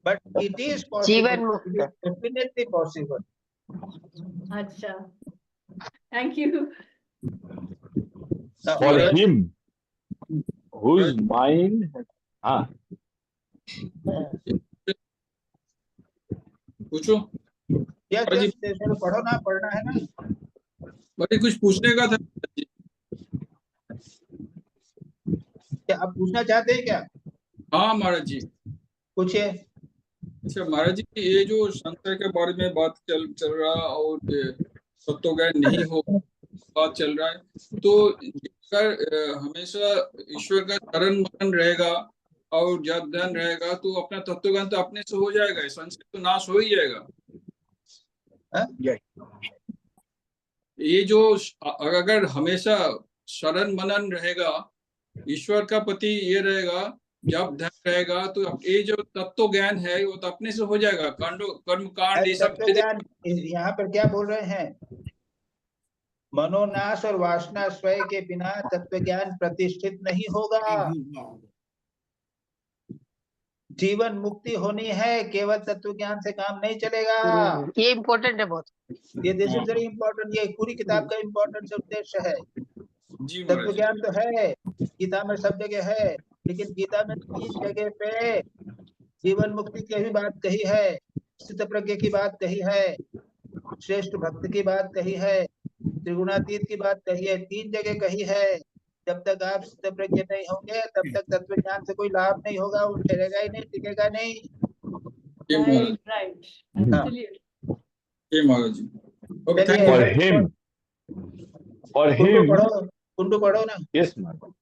but it is possible. जीवन मुक्त, it is definitely possible. अच्छा, thank you. For him whose mind, पूछो। पढ़ो ना, पढ़ना है ना। भाई कुछ पूछने का था। क्या आप पूछना चाहते हैं क्या? हाँ महाराज जी, पूछिए। अच्छा महाराज जी, ये जो संशय के बारे में बात चल रहा, और तत्व ज्ञान नहीं हो बात चल रहा है, तो अगर हमेशा ईश्वर का शरण मनन रहेगा और जब ध्यान रहेगा, तो अपना तत्व ज्ञान तो अपने से हो जाएगा, संशय तो नाश हो ही जाएगा। ये जो अगर हमेशा शरण मनन रहेगा, ईश्वर का प्रति ये रहेगा, जब ध्यान रहेगा, तो ये जो तत्व ज्ञान है वो तो अपने से हो जाएगा। कर्म कांड ये सब यहाँ पर क्या बोल रहे हैं? मनोनाश और वासना स्वय के बिना तत्व ज्ञान प्रतिष्ठित नहीं होगा। जीवन मुक्ति होनी है, केवल तत्व ज्ञान से काम नहीं चलेगा। ये इम्पोर्टेंट है बहुत। ये दिस इज वेरी इम्पोर्टेंट, ये पूरी किताब का इम्पोर्टेंट उद्देश्य है। तत्व ज्ञान तो है, गीता में सब जगह है, लेकिन गीता में 3 जगह पे जीवन मुक्ति की भी बात कही है, स्थित प्रज्ञ की बात कही है, श्रेष्ठ भक्त की बात कही है, त्रिगुणातीत की बात कही है, 3 जगह कही है। जब तक आप स्थित प्रज्ञ नहीं होंगे, तब तक तत्व ज्ञान से कोई लाभ नहीं होगा, वो ठहरेगा ही नहीं, टिकेगा नहीं। For him, कुंडू पढ़ो ना। yes, madam.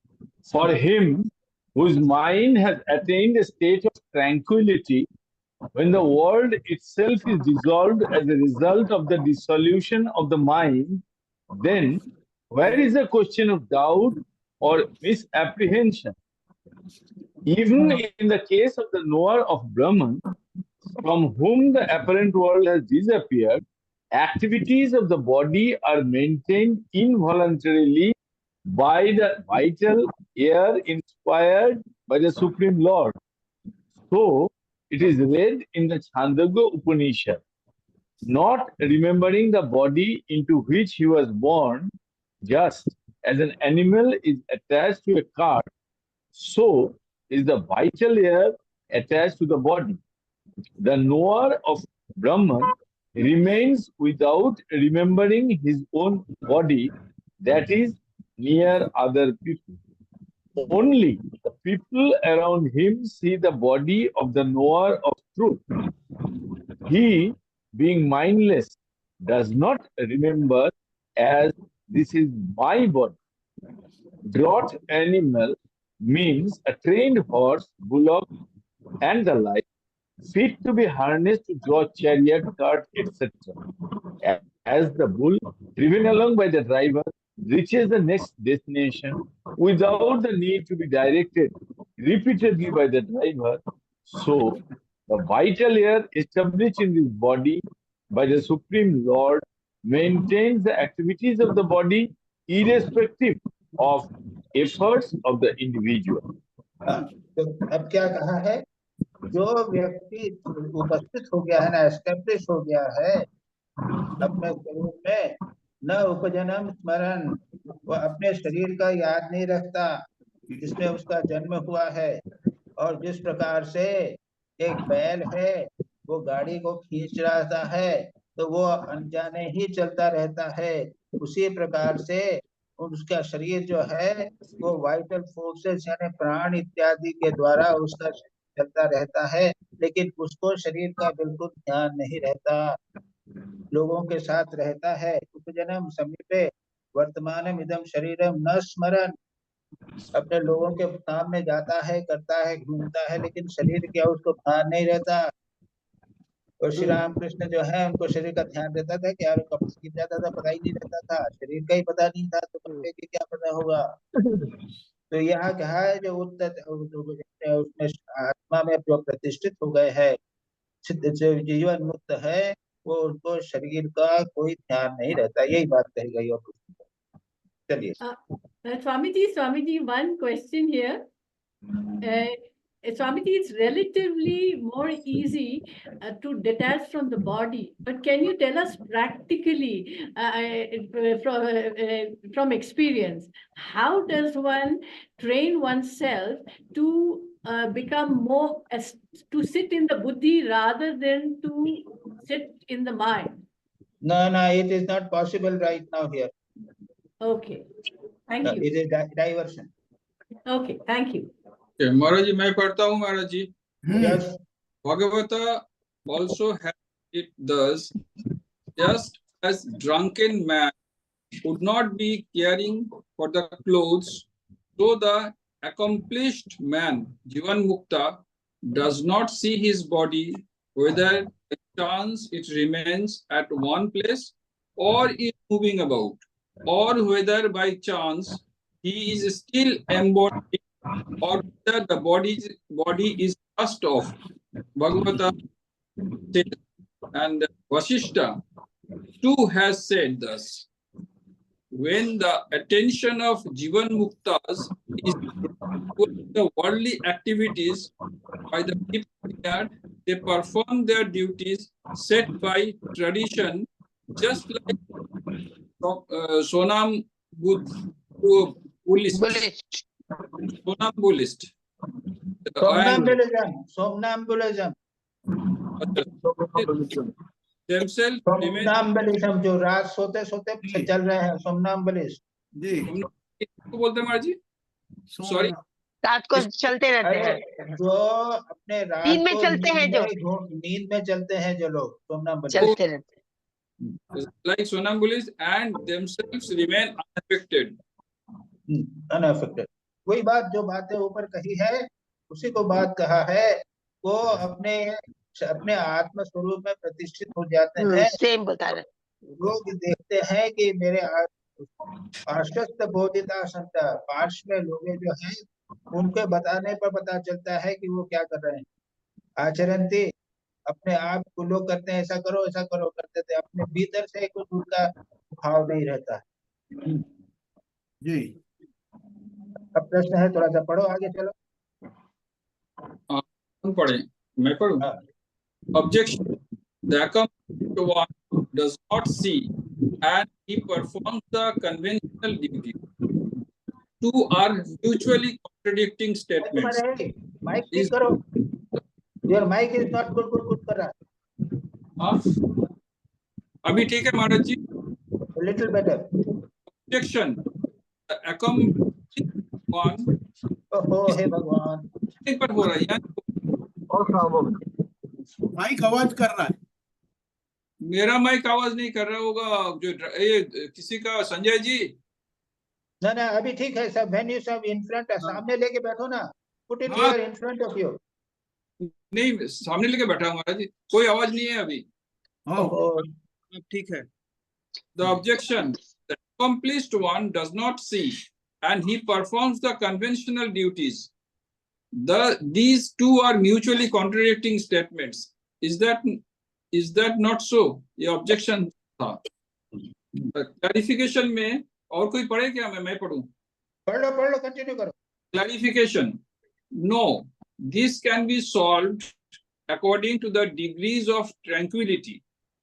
For him whose mind has attained a state of tranquility, when the world itself is dissolved as a result of the dissolution of the mind, then where is the question of doubt or misapprehension? Even in the case of the knower of Brahman, from whom the apparent world has disappeared, activities of the body are maintained involuntarily by the vital air inspired by the Supreme Lord. So, it is read in the Chandogya Upanishad, not remembering the body into which he was born, just as an animal is attached to a cart, so is the vital air attached to the body. The knower of Brahman remains without remembering his own body, that is, near other people. Only the people around him see the body of the knower of truth. He, being mindless, does not remember as this is my body. Draught animal means a trained horse, bullock, and the like, fit to be harnessed to draw chariot, cart, etc. As the bull, driven along by the driver, reaches the next destination without the need to be directed repeatedly by the driver, so the vital air established in this body by the Supreme Lord maintains the activities of the body irrespective of efforts of the individual. तो अब क्या कहा है, जो व्यक्ति उपस्थित हो गया है ना, एस्टेब्लिश हो गया है अपने स्वरूप में, न उपजन्म स्मरण, वो अपने शरीर का याद नहीं रखता जिसमें उसका जन्म हुआ है। और जिस प्रकार से एक बैल है वो गाड़ी को खींच रहा है तो वो अनजाने ही चलता रहता है, उसी प्रकार से उसका शरीर जो है वो वाइटल फोर्सेस यानी प्राण इत्यादि के द्वारा उसका चलता रहता है, लेकिन उसको शरीर का बिल्कुल ध्यान नहीं रहता, लोगों के साथ रहता है। उपजनम समीपे वर्तमानम इदम शरीरम न स्मरण, अपने लोगों के सामने जाता है, करता है, घूमता है, लेकिन शरीर क्या उसको ध्यान नहीं रहता। और श्री रामकृष्ण जो है उनको शरीर का ध्यान रहता था कि यार कपड़े गिर जाता था, पता ही नहीं रहता था, शरीर का ही पता नहीं था, तो कपड़े की क्या पता होगा। तो यहाँ कहा है जो उसमें आत्मा में जो प्रतिष्ठित हो गए हैं, जो जीवन मुक्त है, वो उनको शरीर का कोई ध्यान नहीं रहता, यही बात कही गई। और चलिए Swamiji, one question here. Swamiji, it's relatively more easy to detach from the body, but can you tell us practically from experience, how does one train oneself to become more, to sit in the buddhi rather than to sit in the mind? No, it is not possible right now here. Okay, thank you. It is diversion. Okay, thank you. Okay, Maharaj ji, मैं पढ़ता हूँ महाराज जी। Yes. Bhagavata also has it thus, just as drunken man would not be caring for the clothes, so the accomplished man, Jivan Mukta, does not see his body, whether by chance it remains at one place or is moving about, or whether by chance he is still embodied, or whether the body is cast off. Bhagavata and Vasishta too has said thus. When the attention of Jivan Muktas is towards the worldly activities by the people here, they perform their duties set by tradition, just like Sonam Buddhist. Somnambulist. Somnambulism. Themselves Somnambulism जो रात सोते सोते चल रहे हैं, somnambulist. जी बोलते हैं महाराज जी, sorry, रात को चलते रहते हैं, जो अपने रात नींद में को चलते हैं, जो नींद में चलते हैं, जो लोग somnambulist चलते रहते हैं, like somnambulists, and themselves remain unaffected. unaffected. वही बात जो बातें ऊपर कही है उसी को बात कहा है, वो अपने आत्म स्वरूप में प्रतिष्ठित हो जाते हैं। सेम बता रहे, लोग देखते हैं कि मेरे पार्श्वस्थ बोधिता संत, पार्श्व में लोग जो हैं उनके बताने पर पता चलता है कि वो क्या कर रहे हैं। आचरणती, अपने आप को लोग करते हैं ऐसा करो करते थे, अपने भीतर से कुछ उनका भाव नहीं रहता। जी अब प्रश्न है, थोड़ा सा पढ़ो, आगे चलो। पढ़े, मैं पढ़ूं। Objection: the accomplished one does not see, and he performs the conventional duty. two are mutually contradicting statements. Mike ठीक करो, your mike is not good कर रहा है। अभी ठीक है महाराज जी? Little better. Objection. The accomplished one ओहो हे भगवान, पर हो रहा है, माइक आवाज कर रहा है। मेरा माइक आवाज नहीं कर रहा होगा, जो ये किसी का, संजय जी? ना ना अभी ठीक है सब। व्हेन यू सब इन फ्रंट, सामने लेके बैठो ना, put it here in front of you. नहीं, सामने लेके बैठा हूँ महाराज जी, कोई आवाज नहीं है अभी। ठीक है। The objection: the accomplished one does not see, and he performs the conventional duties. These two are mutually contradicting statements. Is that not so? ये objection था। Clarification में और कोई पढ़े क्या? मैं पढ़ूं? पढ़ लो, कंटिन्यू करो। Clarification: no, this can be solved according to the degrees of tranquility.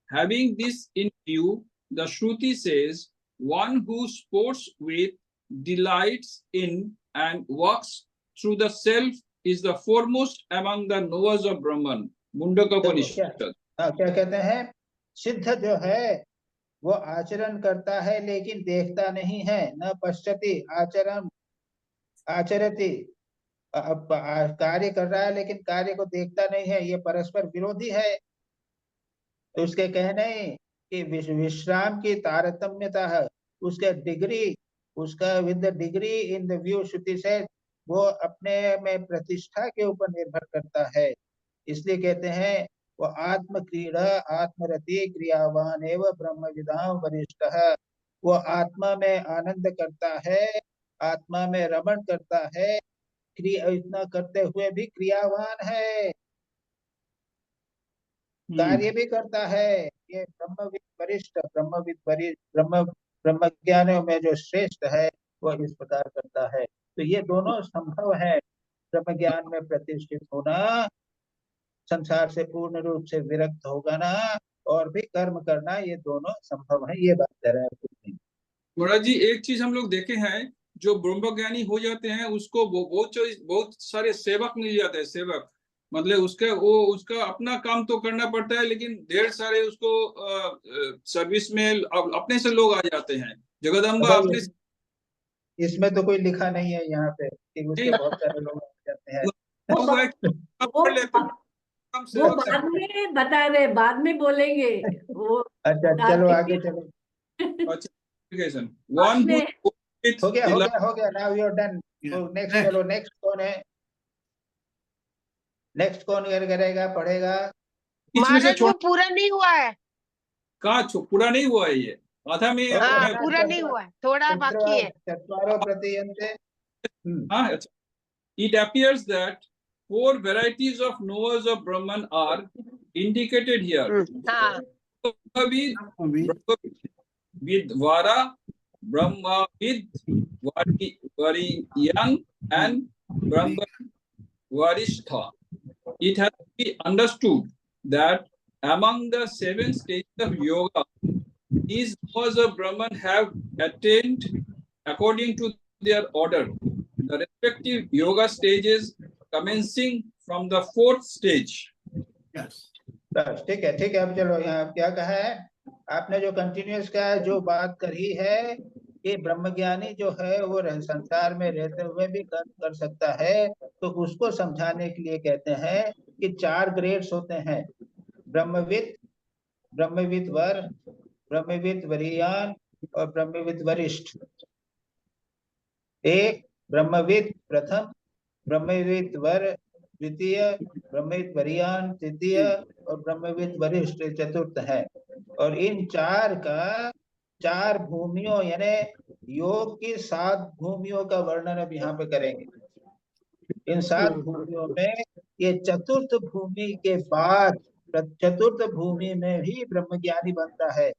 Having this in view, the Shruti says, one who sports with, delights in, and walks through the self is the foremost among the knowers of Brahman. Mundaka Upanishad. क्या कहते हैं? सिद्ध जो है वो आचरण करता है लेकिन देखता नहीं है, न पश्यति आचरति, कार्य कर रहा है लेकिन कार्य को देखता नहीं है, ये परस्पर विरोधी है। तो उसके कहने कि विश्राम की तारतम्यता है, उसका डिग्री, उसका with the degree in the view Shruti से वो अपने में प्रतिष्ठा के ऊपर निर्भर करता है। इसलिए कहते हैं वो आत्म क्रीड़ा आत्मरति क्रियावान एवं ब्रह्मविदाम वरिष्ठः। वो आत्मा में आनंद करता है, आत्मा में रमण करता है, क्रिया इतना करते हुए भी क्रियावान है, कार्य भी करता है। ये ब्रह्मविद वरिष्ठ, ब्रह्म ज्ञानियों में जो श्रेष्ठ है वो इस प्रकार करता है। तो ये दोनों संभव है, ब्रह्म ज्ञान में प्रतिष्ठित होना, संसार से पूर्ण रूप से विरक्त हो जाना और भी कर्म करना, ये दोनों संभव है। ये बात कह रहे हैं महाराज जी। एक चीज हम लोग देखे हैं, जो ब्रह्मज्ञानी हो जाते हैं उसको बहुत सारे सेवक मिल जाते हैं। सेवक मतलब उसका अपना काम तो करना पड़ता है, लेकिन ढेर सारे उसको सर्विस में अपने से लोग आ जाते हैं। जगदम्बा अपने इसमें तो कोई लिखा नहीं है यहाँ पे कि उसके बहुत सारे लोग आ जाते हैं। वो बाद में बता रहे, बाद में बोलेंगे वो। अच्छा चलो आगे चलो। हो गया now you are done. Next चलो, नेक्स्ट कौन है? नेक्स्ट कौन करेगा, पढ़ेगा? महाराज वो पूरा नहीं हुआ है। कहाँ पूरा नहीं हुआ है? ये आधा में पूरा नहीं हुआ है, थोड़ा बाकी है। चत्वारो प्रतीयन्ते। हाँ, अच्छा। It appears that 4 varieties of knowers of Brahman are indicated here. Vidvara, Brahmavid, Variyan, and Brahma Varishtha. It has to be understood that among the 7 stages of yoga, these knowers of Brahman have attained according to their order, the respective yoga stages commencing from the 4th stage. Yes. ठीक है। अब चलो यहाँ क्या कहा है आपने? जो कंटिन्यूअस का जो बात करी है कि ब्रह्मज्ञानी जो है वो संसार में रहते हुए भी कर सकता है, तो उसको समझाने के लिए कहते हैं कि 4 ग्रेड्स होते हैं: ब्रह्मविद, ब्रह्मविद वर, ब्रह्मविद वरीयान और ब्रह्मविद वरिष्ठ। एक ब्रह्मविद प्रथम, ब्रह्मविद वर द्वितीय, ब्रह्मविद वरीयान तृतीय और ब्रह्मविद वरिष्ठ चतुर्थ है। और इन 4 का 4 भूमियों यानी योग की 7 भूमियों का वर्णन अब यहाँ पे करेंगे। इन 7 भूमियों में ये चतुर्थ भूमि के बाद, चतुर्थ भूमि में ही ब्रह्मज्ञानी बनता है,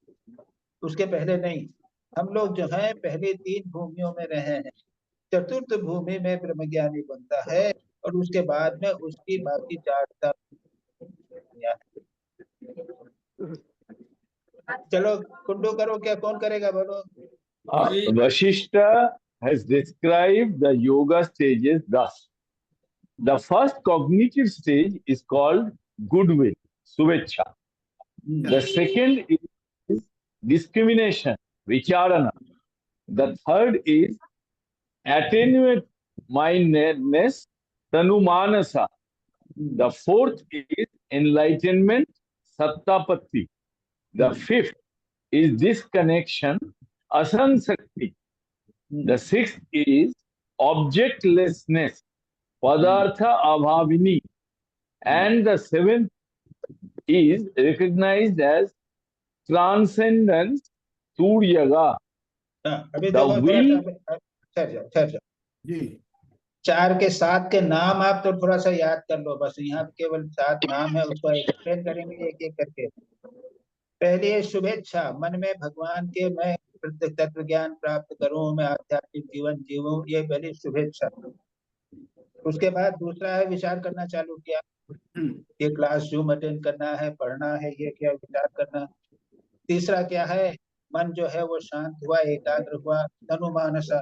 उसके पहले नहीं। हम लोग जो है पहले 3 भूमियों में रहे हैं, चतुर्थ भूमि में ब्रह्मज्ञानी बनता है और उसके बाद में उसकी बाकी 4 चलो कुंडू करो, क्या कौन करेगा बोलो? Vashishta has described the yoga stages thus. The first cognitive stage is called goodwill, Suvecha. The second is discrimination, Vicharana. The third is attenuate mindedness, Tanumanasa. The fourth is enlightenment, Sattapatti. The fifth is disconnection, Asansakti. The sixth is objectlessness, Padartha Abhavini. And the seventh is recognized as transcendence, Suryaga. अभी The देखो will. ठहर जाओ जी 4 के 7 के नाम आप तो थोड़ा सा याद कर लो, बस यहाँ केवल 7 नाम है, उसको एक्सप्लेन करेंगे एक एक करके। पहली है शुभेच्छा, मन में भगवान के मैं प्रत्यक्ष तत्व ज्ञान प्राप्त करूं, मैं आध्यात्मिक जीवन जीऊं, ये पहली शुभेच्छा। उसके बाद दूसरा है विचार करना चालू किया, ये क्लास जूम अटेंड करना है, पढ़ना है, ये क्या विचार करना। तीसरा क्या है, मन जो है वो शांत हुआ, एकाग्र हुआ, तनुमानसा।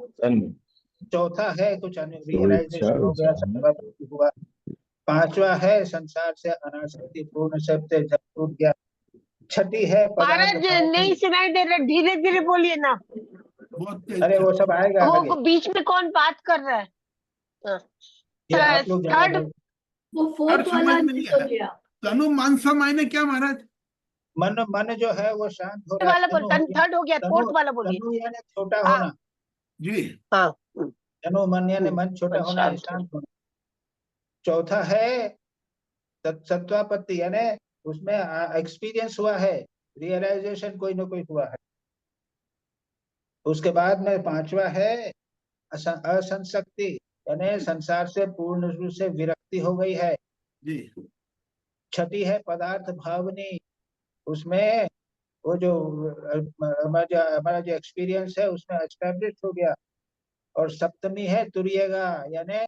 चौथा है कुछ रियलाइजेशन हो गया, सर्वव्यापी हुआ। पांचवा है संसार से अनासक्ति पूर्ण सबसे जब टूट गया। छठी है महाराज नहीं सुनाई दे रहा, धीरे धीरे बोलिए ना। अरे वो सब आएगा आगे। वो बीच में कौन बात कर रहा है? थर्ड वो फोर्थ वाला हो गया। तनु मानसा मायने क्या महाराज? मन जो है वो शांत हो रहा है। थर्ड हो गया, फोर्थ वाला बोलिए। तनु यानी छोटा होना जी, हाँ, तनु मन यानी मन छोटा होना, शांत होना। चौथा है सत्वापत्ति यानी उसमें एक्सपीरियंस हुआ है, रियलाइजेशन कोई ना कोई हुआ है। उसके बाद में पांचवा है असंशक्ति यानी संसार से पूर्ण रूप से विरक्ति हो गई है जी। छठी है पदार्थ भावनी, उसमें वो जो हमारा जो एक्सपीरियंस है उसमें एस्टैब्लिश हो गया। और सप्तमी है तुरिएगा यानी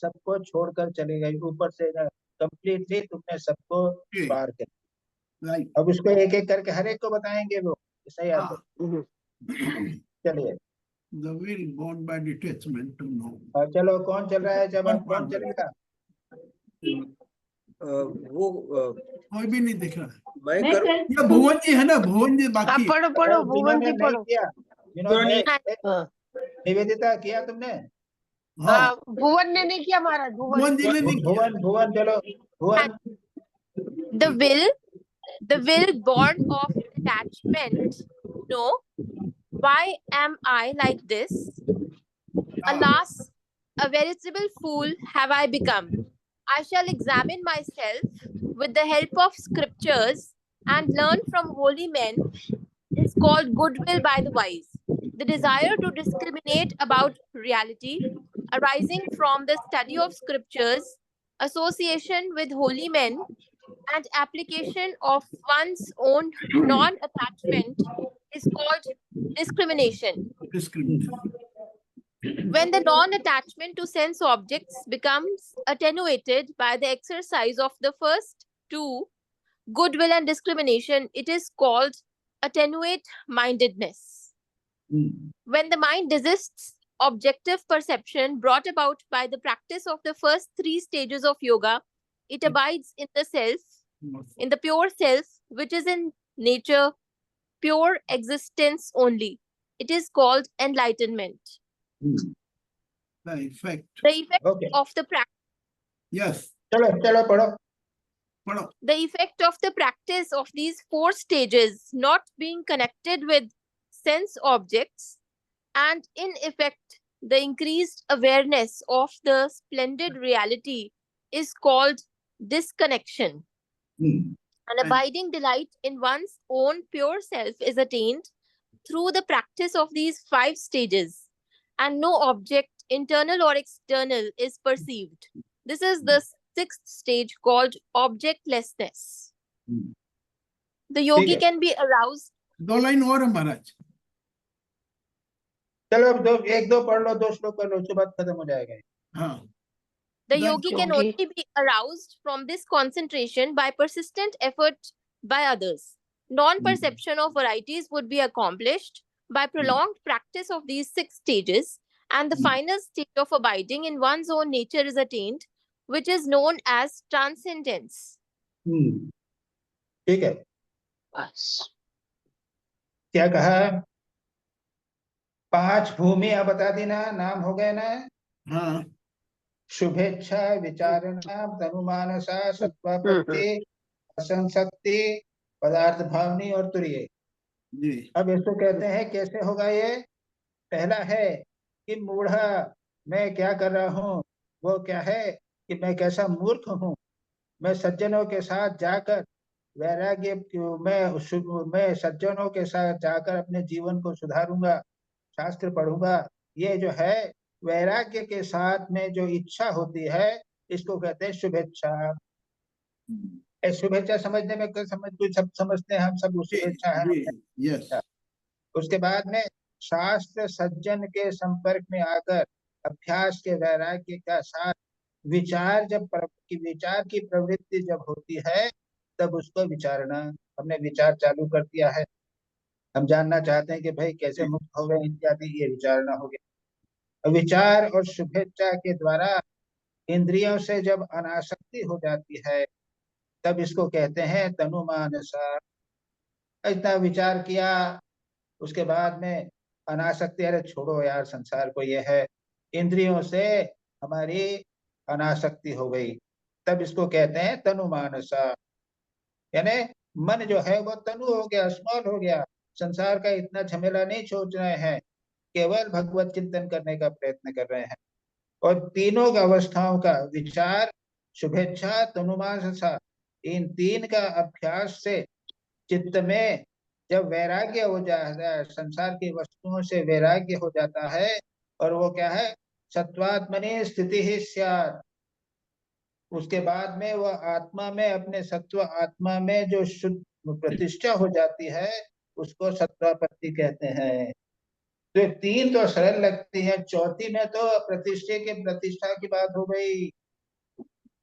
सबको छोड़कर चले गए, ऊपर से कंप्लीटली तुमने सबको पार कर। अब उसको एक एक करके हर एक को बताएंगे वो, सही आता है। चलिए The will born by detachment to know. चलो कौन चल रहा है, जब आप कौन चलेगा? वो कोई भी नहीं दिख रहा है। मैं कर ये भुवन जी है ना, भुवन जी बाकी है। पढ़ो पढ़ो भुवन जी पढ़ो। निवेदिता किया तुमने? हाँ, भुवन ने नहीं किया महाराज, भुवन जी ने नहीं किया। भुवन चलो भुवन। The will born of attachment. No, why am I like this? Alas, a veritable fool have I become. I shall examine myself with the help of scriptures and learn from holy men. Is called goodwill by the wise. The desire to discriminate about reality arising from the study of scriptures, association with holy men, and application of one's own non-attachment is called discrimination. When the non-attachment to sense objects becomes attenuated by the exercise of the first two, goodwill and discrimination, it is called attenuate mindedness. When the mind desists objective perception brought about by the practice of the first three stages of yoga, it abides in the self, in the pure self, which is in nature pure existence only. It is called enlightenment. The effect. The effect of the practice. Yes. चलो पढ़ो। The effect of the practice of these four stages not being connected with sense objects, and in effect the increased awareness of the splendid reality, is called disconnection. An abiding delight in one's own pure self is attained through the practice of these 5 stages, and no object, internal or external, is perceived. This is the 6th stage called objectlessness. The yogi can be aroused. 2 line और है महाराज। चलो अब एक दो पढ़ लो, 2 श्लोक पढ़ लो, उसके बाद खत्म हो जाएगा। हाँ। The yogi can only be aroused from this concentration by persistent effort by others. Non-perception of varieties would be accomplished by prolonged practice of these 6 stages, and the final state of abiding in one's own nature is attained, which is known as transcendence. ठीक है, क्या कहा? 5 भूमियां बता दी ना, नाम हो गए ना? हाँ, शुभेच्छा, विचारणा, तनुमानसा, सत्वापत्ति, असंशक्ति, पदार्थ भावनी और तुरीय। जी। अब इसको कहते हैं कैसे होगा ये? पहला है कि मूढ़ा, मैं क्या कर रहा हूँ, वो क्या है कि मैं कैसा मूर्ख हूँ। मैं सज्जनों के साथ जाकर वैराग्य, मैं सज्जनों के साथ जाकर अपने जीवन को सुधारूंगा, शास्त्र पढ़ूंगा। ये जो है वैराग्य के साथ में जो इच्छा होती है, इसको कहते हैं शुभेच्छा। शुभेच्छा समझने में कुछ सब समझते हैं, हम सब शुभेच्छा है। यस। उसके बाद में शास्त्र सज्जन के संपर्क में आकर अभ्यास के वैराग्य का साथ विचार, विचार की प्रवृत्ति जब होती है तब उसको विचारना। हमने विचार चालू कर दिया है, हम जानना चाहते हैं कि भाई कैसे मुक्त हो गए इत्यादि, ये विचारना हो गया। विचार और शुभेच्छा के द्वारा इंद्रियों से जब अनासक्ति हो जाती है तब इसको कहते हैं तनुमानसा। इतना विचार किया, उसके बाद में अनासक्ति, अरे छोड़ो यार संसार को, ये है, इंद्रियों से हमारी अनासक्ति हो गई, तब इसको कहते हैं तनुमानसा। यानी मन जो है वो तनु हो गया, स्मॉल हो गया, संसार का इतना झमेला नहीं सोच रहे हैं, केवल भगवत चिंतन करने का प्रयत्न कर रहे हैं। और तीनों अवस्थाओं का विचार, शुभेच्छा, तनुमानसा, इन तीन का अभ्यास से चित्त में जब वैराग्य हो जाता है, संसार की वस्तुओं से वैराग्य हो जाता है, और वो क्या है, सत्वात्मनि स्थिति ही स्यात्। उसके बाद में वह आत्मा में, अपने सत्व आत्मा में जो शुद्ध प्रतिष्ठा हो जाती है, उसको सत्वापत्ति कहते हैं। तो 3 तो सरल लगती है, चौथी में तो प्रतिष्ठा की बात हो गई,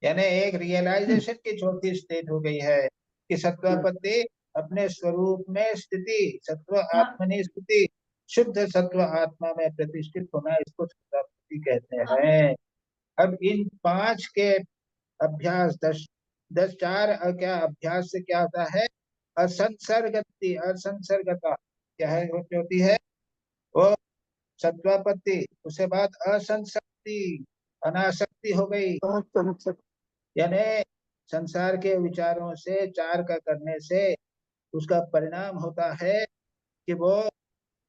यानी एक रियलाइजेशन की चौथी स्टेज हो गई है कि सत्वापत्ति, अपने स्वरूप में स्थिति, सत्व आत्मनि स्थिति, शुद्ध सत्व आत्मा में प्रतिष्ठित होना, इसको सत्वापत्ति कहते हैं। अब इन 5 के अभ्यास 10 4 क्या अभ्यास से क्या होता है? असंसर्गति, असंसर्गता क्या है, वो होती है वो सत्वापत्ति। उसके बाद असंशक्ति, अनासक्ति हो गई, यानी संसार के विचारों से 4 का करने से उसका परिणाम होता है कि वो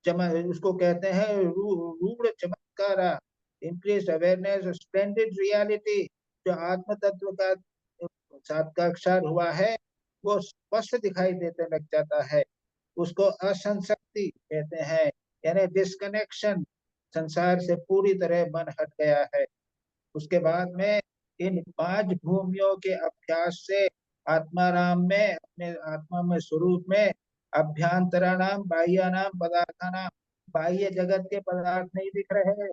उसको कहते हैं रूढ़ चमत्कारा, इंक्रीज अवेयरनेस, स्प्लेंडेड रियलिटी। जो आत्म तत्व का साक्षात्कार हुआ है वो स्पष्ट दिखाई देते लग जाता है, उसको असंशक्ति कहते हैं, यानी डिस्कनेक्शन, संसार से पूरी तरह मन हट गया है। उसके बाद में इन 5 भूमियों के अभ्यास से आत्माराम में, अपने आत्मा में, स्वरूप में, अभ्यांतराणाम बाह्यानाम पदार्थानाम, बाह्य जगत के पदार्थ नहीं दिख रहे,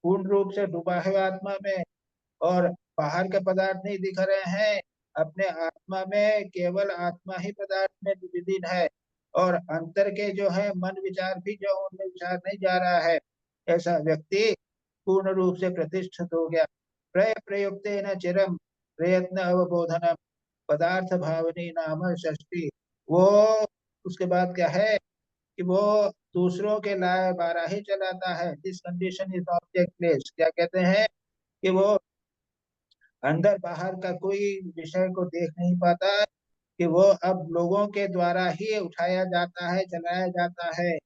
पूर्ण रूप से डूबा है आत्मा में, और बाहर के पदार्थ नहीं दिख रहे हैं, अपने आत्मा में केवल आत्मा ही पदार्थ में विलीन है, और अंतर के जो है मन विचार भी जो उनमें विचार नहीं जा रहा है, ऐसा व्यक्ति पूर्ण रूप से प्रतिष्ठित हो गया। प्रयुक्तेन चिरम प्रयत्न अवबोधनम पदार्थ भावनी नाम षष्ठी। वो उसके बाद क्या है कि वो दूसरों के लाए बाराही चलाता है। This condition is objectless. क्या कहते हैं कि वो अंदर बाहर का कोई विषय को देख नहीं पाता, कि वो अब लोगों के द्वारा ही उठाया जाता है, चलाया जाता है।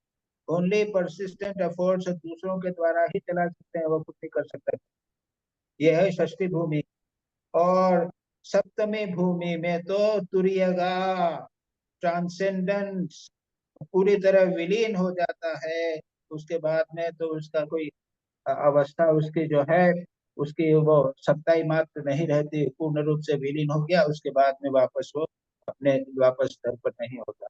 ओनली परसिस्टेंट एफर्ट्स दूसरों के द्वारा ही चला सकते हैं, वो कुछ नहीं कर सकते। यह है षष्ठी भूमि। और सप्तमी भूमि में तो तुरीयगा, ट्रांसेंडेंस, पूरी तरह विलीन हो जाता है। उसके बाद में तो उसका कोई अवस्था उसकी जो है, उसकी वो सत्ता ही मात्र नहीं रहती, पूर्ण रूप से विलीन हो गया, उसके बाद में वापस वो अपने वापस स्तर पर नहीं होता।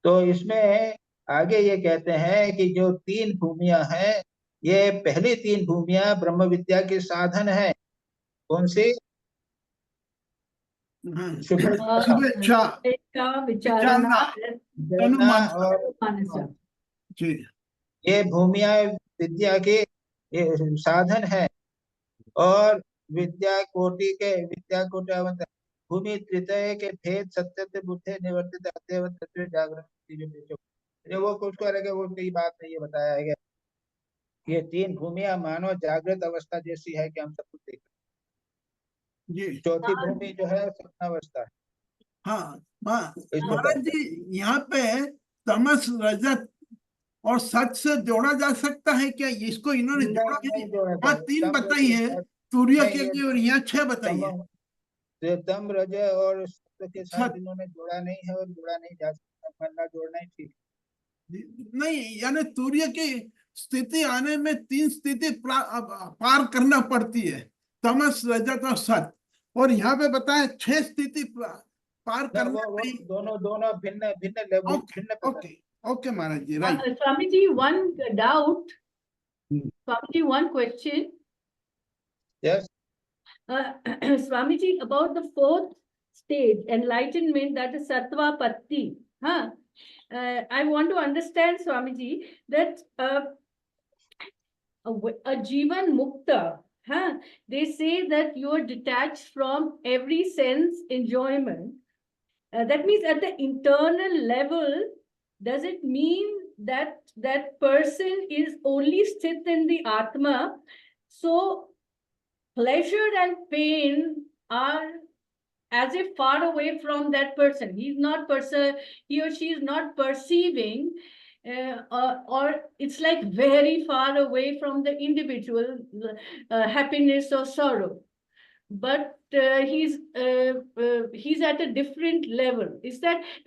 तो इसमें आगे ये कहते हैं कि जो 3 भूमियां हैं, ये पहली 3 भूमियां ब्रह्म विद्या के साधन है। कौन सी? शुभेच्छा, विचारणा और जी। ये भूमियां विद्या के साधन है। और विद्या कोटि भूमि त्रितय के भेद सत्य बुद्धे निवर्तित अतएव तत्व जागृत। वो कुछ करेगा, वो कोई बात नहीं है, बताया गया। ये तीन भूमियां मानो जागृत अवस्था जैसी है कि हम सब कुछ देख रहे हैं। चौथी भूमि जो है स्वप्नावस्था है। हाँ महाराज जी, यहाँ पे तमस रजत और सच से जोड़ा जा सकता है क्या? इसको इन्होंने जोड़ा नहीं जोड़ा हाँ, जाए। 3 बताई है सूर्य के लिए और यहाँ 6 बताई है। तम रज और सत्य के साथ सत। इन्होंने जोड़ा नहीं है और जोड़ा नहीं जा सकता। मरना जोड़ना ही ठीक नहीं, यानी सूर्य की स्थिति आने में 3 स्थिति पार करना पड़ती है, तमस रजत और सत। और यहाँ पे बताया 6 स्थिति पार करना नहीं। दोनों भिन्न भिन्न लेवल, भिन्न। Okay, Maharaj ji, right. Swamiji, one doubt. Swamiji, one question. Yes. Swamiji, about the 4th stage, enlightenment, that is Sattva Patti. Huh? I want to understand, Swamiji, that a Jivan Mukta, huh? They say that you are detached from every sense enjoyment. That means at the internal level, does it mean that that person is only sthit in the Atma? So pleasure and pain are as if far away from that person. He or she is not perceiving, or it's like very far away from the individual happiness or sorrow. But he's at a different level.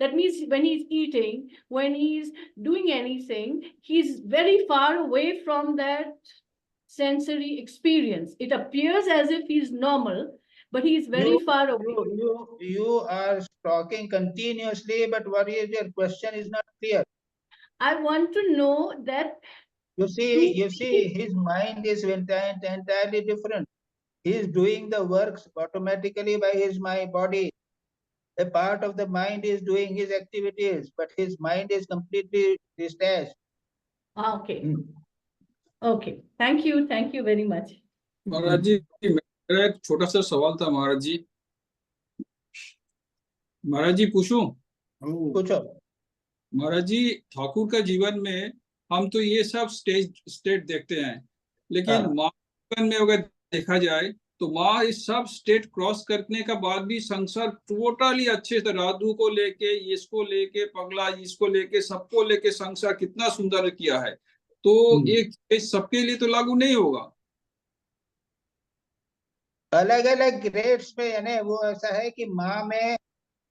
That means when he's eating, when he's doing anything, he's very far away from that sensory experience. It appears as if he's normal, but he's very far away. You are talking continuously, but what is your question is not clear. I want to know that. You see, his mind is entirely different. He is doing the works automatically by his body. A part of the mind is doing his activities, but his mind is completely detached. Okay. Okay. Thank you very much. महाराज जी, मेरा एक छोटा सा सवाल था महाराज जी। महाराज जी पूछूं? पूछो। महाराज जी, ठाकुर का जीवन में हम तो ये सब स्टेट देखते हैं, लेकिन माँ जीवन में अगर देखा जाए तो माँ इस सब स्टेट क्रॉस करने का बाद भी संसार टोटली अच्छे से, राधु को लेके, इसको लेके, पगला इसको लेके, सबको लेके संसार कितना सुंदर किया है। तो एक सबके लिए तो लागू नहीं होगा। अलग अलग ग्रेड्स पे, यानी वो ऐसा है कि माँ में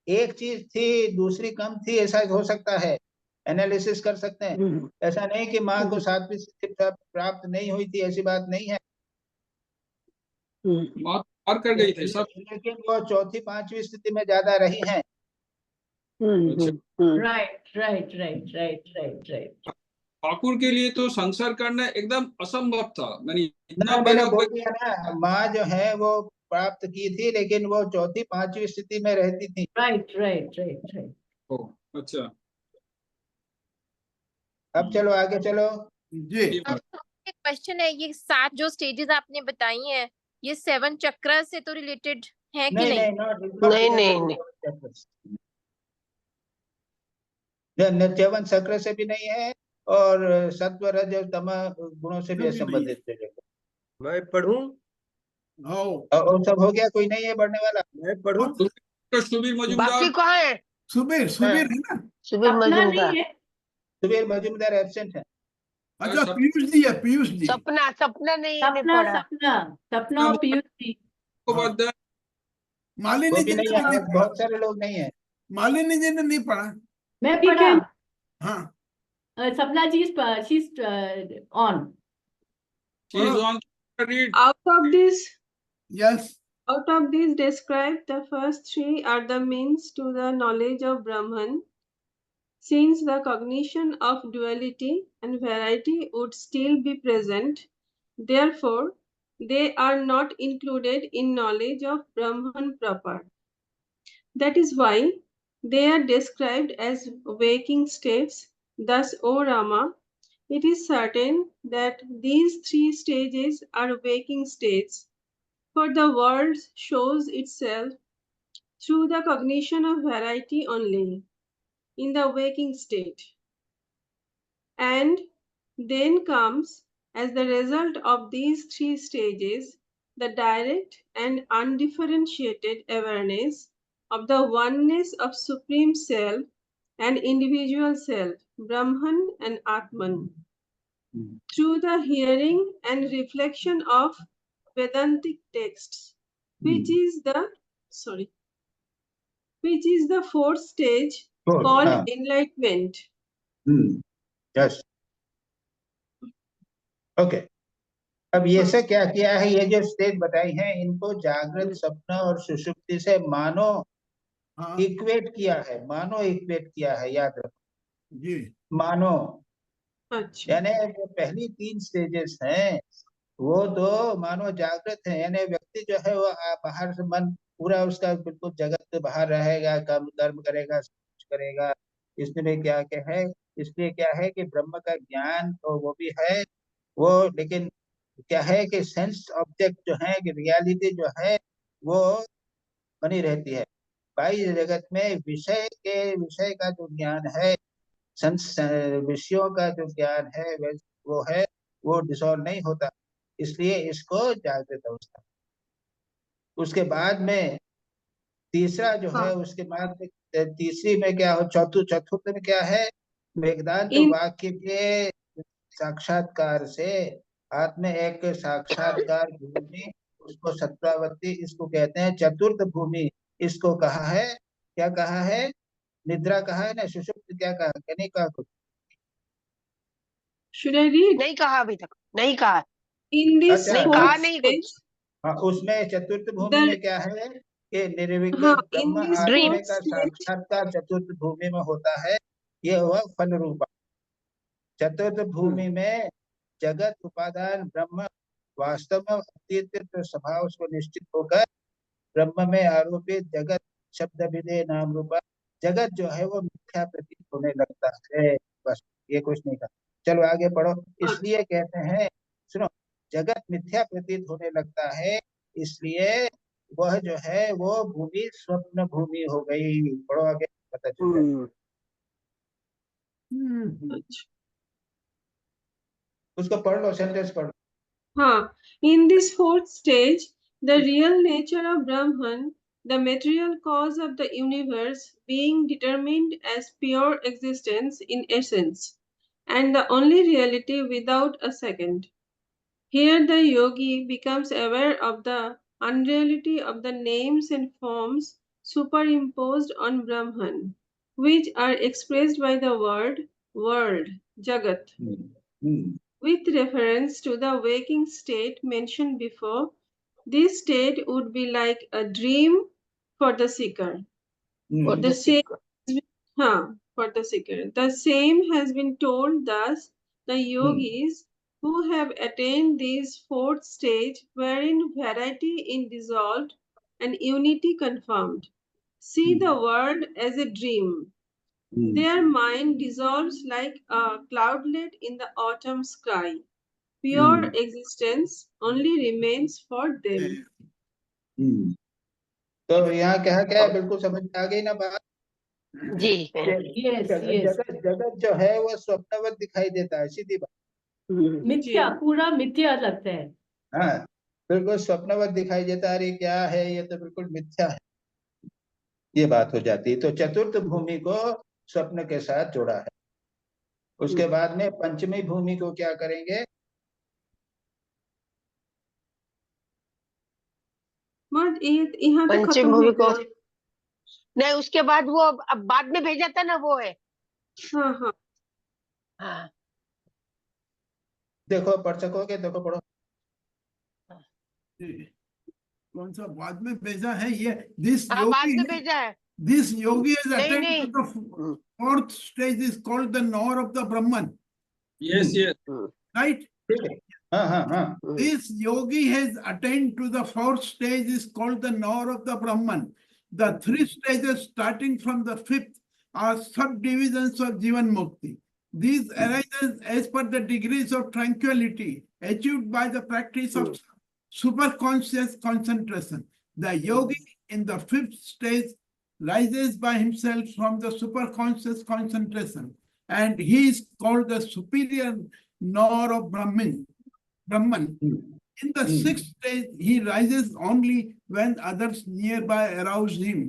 एक चीज थी, दूसरी कम थी, ऐसा हो सकता है, एनालिसिस कर सकते हैं। ऐसा नहीं कि माँ को 7वीं स्थिति प्राप्त नहीं हुई थी, ऐसी बात नहीं है। माँ पार कर गई थी सब, लेकिन वो 4th 5वीं स्थिति में ज्यादा रही हैं। Right. ठाकुर के लिए तो संसार करना एकदम असंभव था। मैंने इतना मैंने बोल दिया ना, माँ जो है वो प्राप्त की थी, लेकिन वो 4th 5वीं स्थिति में रहती थी। Right. अच्छा, अब चलो आगे चलो जी। क्वेश्चन है, ये 7 जो स्टेजेस आपने बताई हैं, ये 7 चक्र से तो रिलेटेड है कि नहीं? नहीं। 7 चक्र से भी नहीं है और सत्व रज और तम गुणों से भी संबंधित है। मैं पढ़ूं? और सब हो गया, कोई नहीं है बढ़ने वाला। मैं पढ़ूं? तो सुबीर मजूमदार, बाकी कहाँ है? सुबीर है ना? सुबीर मजूमदार। सुबीर मजूमदार एब्सेंट है। अच्छा, पीयूष जी। सपना नहीं है, पढ़ा। सपना और पीयूष जी। मालिनी जी ने नहीं, बहुत सारे लोग नहीं है। मालिनी जी ने नहीं पढ़ा। मैं पढ़ा। हाँ, सपना जी, she's on. She's on. Read. Out of these, describe the first 3 are the means to the knowledge of Brahman, since the cognition of duality and variety would still be present. Therefore, they are not included in knowledge of Brahman proper. That is why they are described as waking states. Thus, O Rama, it is certain that these three stages are waking states, for the world shows itself through the cognition of variety only in the waking state. And then comes, as the result of these three stages, the direct and undifferentiated awareness of the oneness of Supreme Self and individual self, Brahman and Atman, through the hearing and reflection of Vedantic texts, which is the fourth stage called enlightenment. Yes. Okay. अब ये से क्या किया है, ये जो stage बताई है इनको जागृत, स्वप्न और सुषुप्ति से मानो इक्वेट किया है, याद रखो, मानो। यानी जो पहली तीन स्टेजेस हैं वो तो मानो जागृत है, यानी व्यक्ति जो है वो बाहर से मन पूरा उसका बिल्कुल जगत से बाहर रहेगा, कर्म करेगा, करेगा। इसमें क्या है, इसलिए क्या है कि ब्रह्म का ज्ञान तो वो भी है वो, लेकिन क्या है कि सेंस ऑब्जेक्ट जो है कि रियलिटी जो है वो बनी रहती है। बाह्य जगत में विषय का जो ज्ञान है, विषयों का जो ज्ञान है वो है, वो डिसॉल्व नहीं होता, इसलिए इसको जागृत अवस्था। उसके बाद में तीसरा जो है, उसके बाद तीसरी में क्या हो, चतुर्थ में क्या है, वेदांत वाक्य के साक्षात्कार से आत्म एक साक्षात्कार भूमि, उसको सत्वावती, इसको कहते हैं चतुर्थ भूमि। इसको कहा है, क्या कहा है, निद्रा कहा है ना, सुषुप्त क्या कहा, नहीं कहा कुछ? नहीं कहा, अभी तक नहीं कहा। नहीं कहा नहीं कुछ। हाँ, उसमें चतुर्थ भूमि में क्या है कि निर्विकल्प ब्रह्म आत्मा का साक्षात्कार चतुर्थ भूमि में होता है, ये हुआ फल रूपा। चतुर्थ भूमि में जगत उपादान ब्रह्म वास्तव में अतीत स्वभाव उसको निश्चित होकर ब्रह्म में आरोपित जगत शब्द विधेय नाम रूपा जगत जो है वो मिथ्या प्रतीत होने लगता है। बस ये कुछ नहीं था, चलो आगे पढ़ो। इसलिए कहते हैं, सुनो, जगत मिथ्या प्रतीत होने लगता है, इसलिए वह जो है वो भूमि स्वप्न भूमि हो गई। पढ़ो आगे, पता चल जाएगा। उसको पढ़ लो, सेंटेंस पढ़ लो। हाँ, in this fourth stage, the real nature of Brahman, the material cause of the universe, being determined as pure existence in essence, and the only reality without a second. Here the yogi becomes aware of the unreality of the names and forms superimposed on Brahman, which are expressed by the word world, Jagat. With reference to the waking state mentioned before, this state would be like a dream for the seeker. The same has been told thus, the yogis who have attained this fourth stage, wherein variety is dissolved and unity confirmed, see the world as a dream. Their mind dissolves like a cloudlet in the autumn sky. Pure existence only remains for them. तो यहाँ क्या है, बिल्कुल समझ में आ गई ना बात जी? जगत जो है वो स्वप्नवत दिखाई देता है, सीधी बात। मिथ्या, पूरा मिथ्या लगता है। हाँ, बिल्कुल स्वप्नवत दिखाई देता है। अरे क्या है, ये तो बिल्कुल मिथ्या है, ये बात हो जाती है। तो चतुर्थ भूमि को स्वप्न के साथ जोड़ा है। उसके बाद में पंचमी भूमि को क्या करेंगे? पंचमी भूमि को नहीं, उसके बाद वो अब बाद में भेजा था ना, वो है। हाँ। देखो पढ़ सकोगे, देखो पढ़ो। कौन सा बाद में भेजा है ये? दिस बाद में भेजा है। This yogi has attained to the fourth stage is called the knower of the Brahman. Yes. Right? This yogi has attained to the fourth stage is called the knower of the Brahman. The three stages starting from the fifth are subdivisions of Jivan Mukti. These arises as per the degrees of tranquility achieved by the practice of superconscious concentration. The yogi in the fifth stage rises by himself from the superconscious concentration, and he is called the superior knower of Brahman. In the sixth stage, he rises only when others nearby arouse him,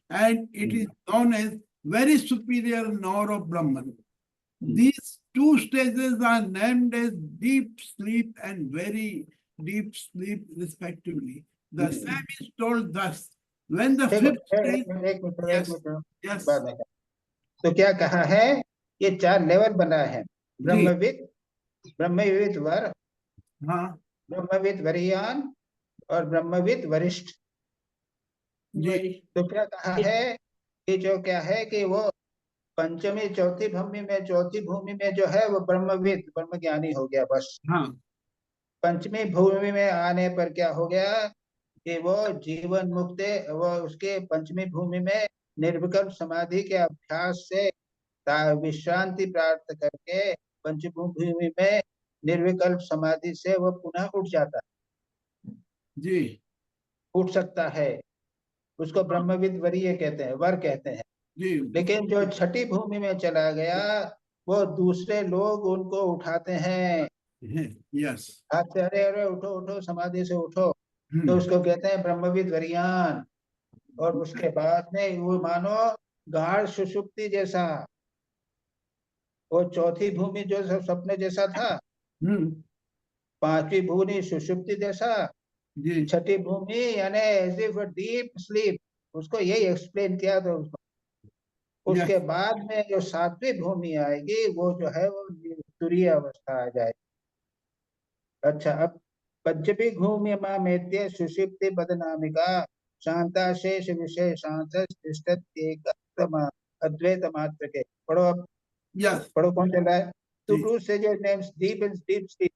and it is known as very superior knower of Brahman. These two stages are named as deep sleep and very deep sleep respectively. The same is told thus. When the fifth stage, yes. तो क्या कहा है, ये 4 level बना है, ब्रह्मविद, ब्रह्मविद वर, हाँ, ब्रह्मविद वरियान और ब्रह्मविद वरिष्ठ। तो क्या कहा है कि जो क्या है कि वो पंचमी चौथी भूमि में जो है वो ब्रह्मविद ब्रह्म ज्ञानी हो गया बस। हाँ। पंचमी भूमि में आने पर क्या हो गया कि वो जीवन मुक्त, वो उसके पंचमी भूमि में निर्विकल्प समाधि के अभ्यास से विश्रांति प्राप्त करके पंचमी भूमि में निर्विकल्प समाधि से वो पुनः उठ जाता है जी, उठ सकता है, उसको ब्रह्मविद वरीय कहते हैं, वर कहते हैं जी। लेकिन जो छठी भूमि में चला गया वो दूसरे लोग उनको उठाते हैं, यस, हाथ से अरे अरे उठो उठो समाधि से उठो, तो उसको कहते हैं ब्रह्मविद वरियान। और उसके बाद में वो मानो गाढ़ सुषुप्ति जैसा, वो चौथी भूमि जो सपने जैसा था, पांचवी भूमि सुषुप्ति जैसा, छठी भूमि यानी एज इफ डीप स्लीप, उसको यही एक्सप्लेन किया। तो उसके बाद में जो सातवीं भूमि आएगी वो जो है वो तुरीय अवस्था आ जाएगी। अच्छा, अब पंचमी भूमि मामेत्य सुषुप्ति बदनामिका शांता शेष विषय शांत अद्वैत मात्र के। पढ़ो अब, पढ़ो कौन चल रहा है? तो two stages names deep and deep sleep